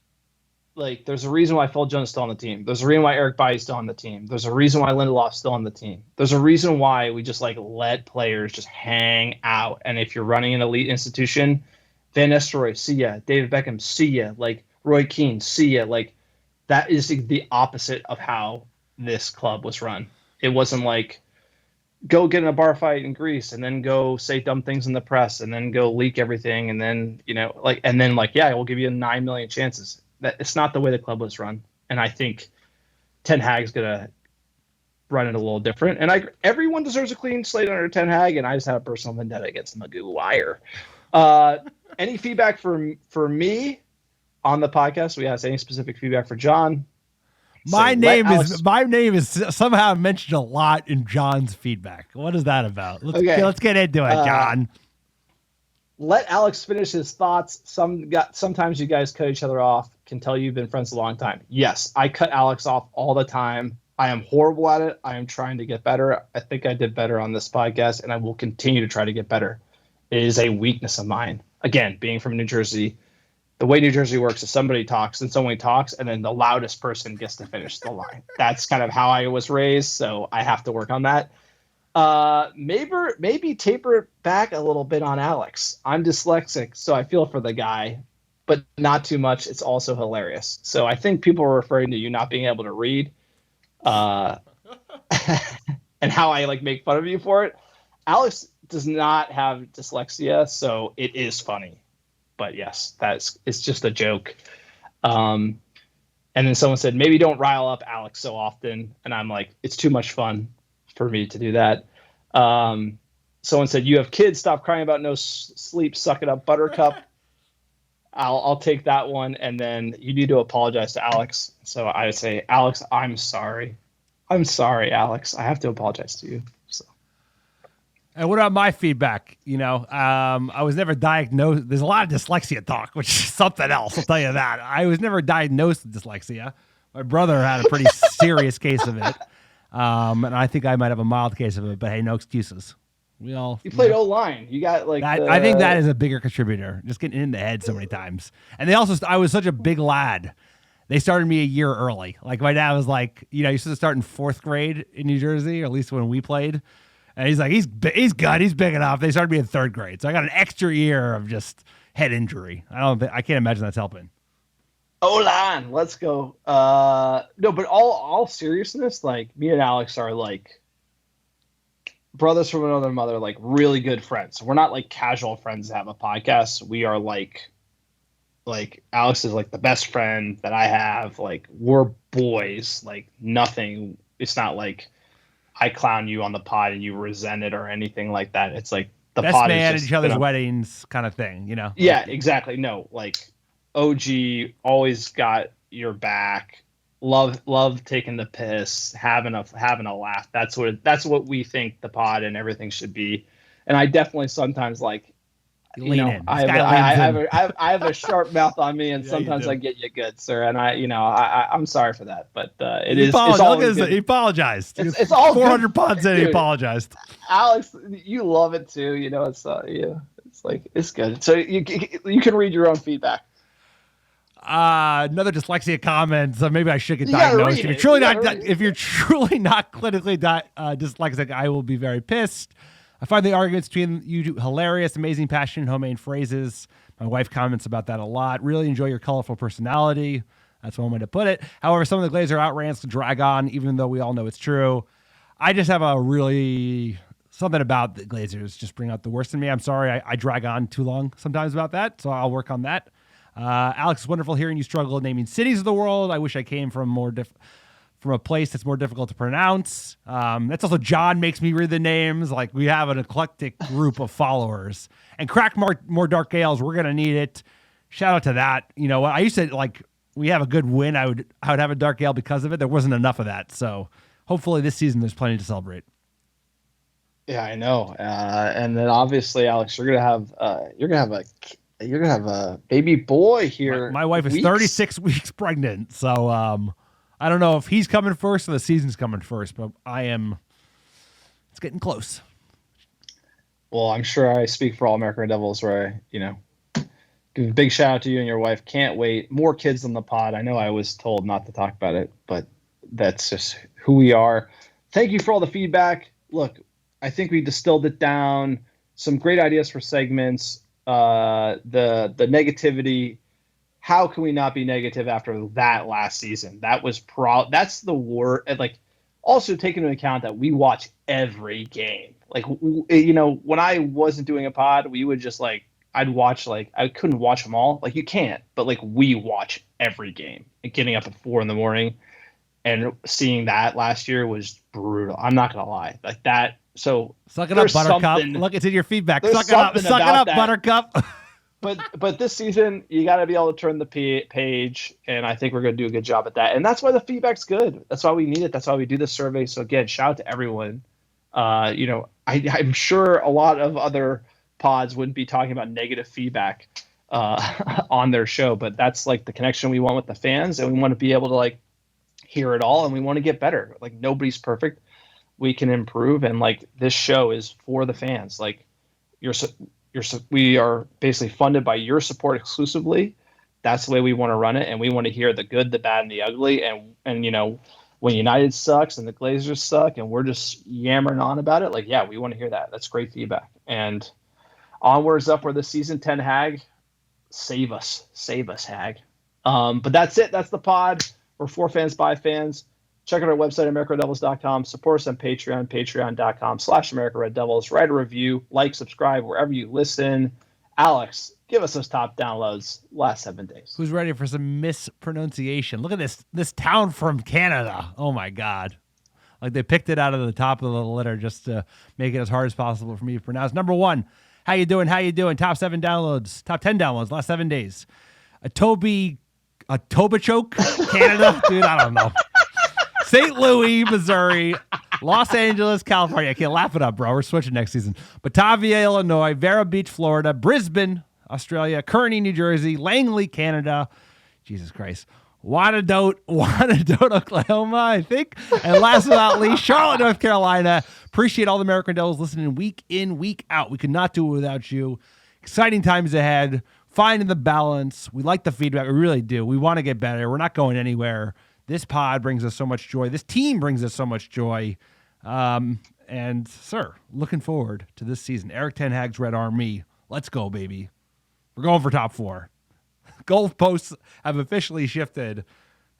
there's a reason why Phil Jones is still on the team. There's a reason why Eric Bailly's still on the team. There's a reason why Lindelof's still on the team. There's a reason why we just let players just hang out. And if you're running an elite institution, Van Nistelrooy, see ya. David Beckham, see ya. Roy Keane, see ya. That is the opposite of how this club was run. It wasn't go get in a bar fight in Greece and then go say dumb things in the press and then go leak everything and then, we'll give you 9 million chances. That it's not the way the club was run. And I think Ten Hag's going to run it a little different. And everyone deserves a clean slate under Ten Hag, and I just have a personal vendetta against Maguire. Any feedback for me on the podcast? We have any specific feedback for John? My name is somehow mentioned a lot in John's feedback. What is that about? Let's get into it, John. Let Alex finish his thoughts. Sometimes you guys cut each other off. Can tell you've been friends a long time. Yes, I cut Alex off all the time. I am horrible at it. I am trying to get better. I think I did better on this podcast, and I will continue to try to get better. It is a weakness of mine. Again, being from New Jersey, the way New Jersey works is somebody talks, and someone talks, and then the loudest person gets to finish the line. That's kind of how I was raised, so I have to work on that. Maybe taper it back a little bit on Alex. I'm dyslexic, so I feel for the guy, but not too much. It's also hilarious. So I think people are referring to you not being able to read, and how I make fun of you for it. Alex does not have dyslexia, so it is funny. But yes, it's just a joke. And then someone said, maybe don't rile up Alex so often. And I'm like, it's too much fun for me to do that. Someone said, you have kids, stop crying about no sleep, suck it up, Buttercup. I'll take that one, and then you need to apologize to Alex. So I would say, Alex, I'm sorry. I'm sorry, Alex. I have to apologize to you. So. And what about my feedback? I was never diagnosed. There's a lot of dyslexia talk, which is something else. I'll tell you that. I was never diagnosed with dyslexia. My brother had a pretty serious case of it. And I think I might have a mild case of it, but hey, no excuses. You played O-line. You got I think that is a bigger contributor. Just getting in the head so many times. And I was such a big lad. They started me a year early. Like my dad was like, you're supposed to start in 4th grade in New Jersey, or at least when we played. And he's like, he's good. He's big enough. They started me in 3rd grade. So I got an extra year of just head injury. I can't imagine that's helping. O-line, let's go. No, but all seriousness, like me and Alex are like brothers from another mother, like really good friends. We're not like casual friends that have a podcast. We are like Alex is like the best friend that I have. Like we're boys, like nothing. It's not like I clown you on the pod and you resent it or anything like that. It's like the best pod man is at just each other's weddings kind of thing, Yeah, exactly. No, like OG always got your back. Love taking the piss, having a laugh. That's what we think the pod and everything should be. And I definitely sometimes like, I have a sharp mouth on me, and sometimes I get you good, sir. And I'm sorry for that, but it's all good. He apologized. It's all 400 pods in. He apologized. Alex, you love it too. It's it's like it's good. So you can read your own feedback. Another dyslexia comment. So maybe I should get diagnosed. If you're truly not clinically dyslexic, I will be very pissed. I find the arguments between you two hilarious, amazing passion, homemade phrases. My wife comments about that a lot. Really enjoy your colorful personality. That's one way to put it. However, some of the Glazer outrants drag on, even though we all know it's true. I just have something about the Glazers just bring out the worst in me. I'm sorry, I drag on too long sometimes about that, so I'll work on that. Alex, it's wonderful hearing you struggle naming cities of the world. I wish I came from from a place that's more difficult to pronounce. That's also John makes me read the names. Like we have an eclectic group of followers. And crack more dark ales. We're gonna need it. Shout out to that. I used to we have a good win. I would have a dark ale because of it. There wasn't enough of that. So hopefully this season there's plenty to celebrate. Yeah, I know. And then obviously, Alex, you're gonna have a baby boy here. My wife is 36 weeks pregnant, so I don't know if he's coming first or the season's coming first, but it's getting close. Well, I'm sure I speak for all American Red Devils where give a big shout out to you and your wife. Can't wait. More kids on the pod. I know I was told not to talk about it, but that's just who we are. Thank you for all the feedback. Look, I think we distilled it down. Some great ideas for segments. The negativity. How can we not be negative after that last season? That was that's the word. Like, also taking into account that we watch every game. Like, when I wasn't doing a pod, we would just I'd watch I couldn't watch them all. Like you can't, but we watch every game. And getting up at 4 a.m. and seeing that last year was brutal. I'm not gonna lie, like that. So suck it up, Buttercup. Look, it's in your feedback. Suck it up, Buttercup. But this season, you got to be able to turn the page, and I think we're going to do a good job at that. And that's why the feedback's good. That's why we need it. That's why we do this survey. So again, shout out to everyone. I'm sure a lot of other pods wouldn't be talking about negative feedback on their show, but that's the connection we want with the fans, and we want to be able to hear it all, and we want to get better. Nobody's perfect. We can improve, and this show is for the fans. We are basically funded by your support exclusively. That's the way we want to run it, and we want to hear the good, the bad, and the ugly. And when United sucks and the Glazers suck, and we're just yammering on about it, we want to hear that. That's great feedback. And onwards, upward this season. 10 Hag, save us, Hag. But that's it. That's the pod. We're for fans by fans. Check out our website, AmericaRedDevils.com. Support us on Patreon, patreon.com/AmericaRedDevils. Write a review, subscribe wherever you listen. Alex, give us those top downloads last 7 days. Who's ready for some mispronunciation? Look at this town from Canada. Oh, my God. They picked it out of the top of the letter just to make it as hard as possible for me to pronounce. Number 1, How you doing? Top 10 downloads last 7 days. A Tobachoke, Canada. Dude, I don't know. St. Louis, Missouri. Los Angeles, California. I can't laugh it up, bro. We're switching next season. Batavia, Illinois. Vero Beach, Florida. Brisbane, Australia. Kearney, New Jersey. Langley, Canada. Jesus Christ. Wyandotte, Oklahoma, I think. And last but not least, Charlotte, North Carolina. Appreciate all the American Devils listening week in, week out. We could not do it without you. Exciting times ahead. Finding the balance. We like the feedback. We really do. We want to get better. We're not going anywhere. This pod brings us so much joy. This team brings us so much joy. And, sir, looking forward to this season. Eric Ten Hag's Red Army. Let's go, baby. We're going for top 4. Goalposts have officially shifted.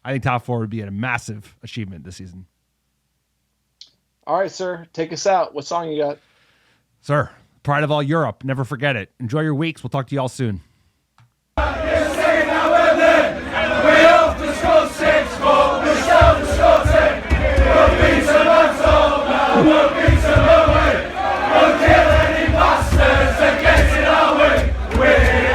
I think top 4 would be a massive achievement this season. All right, sir. Take us out. What song you got? Sir, pride of all Europe. Never forget it. Enjoy your weeks. We'll talk to you all soon.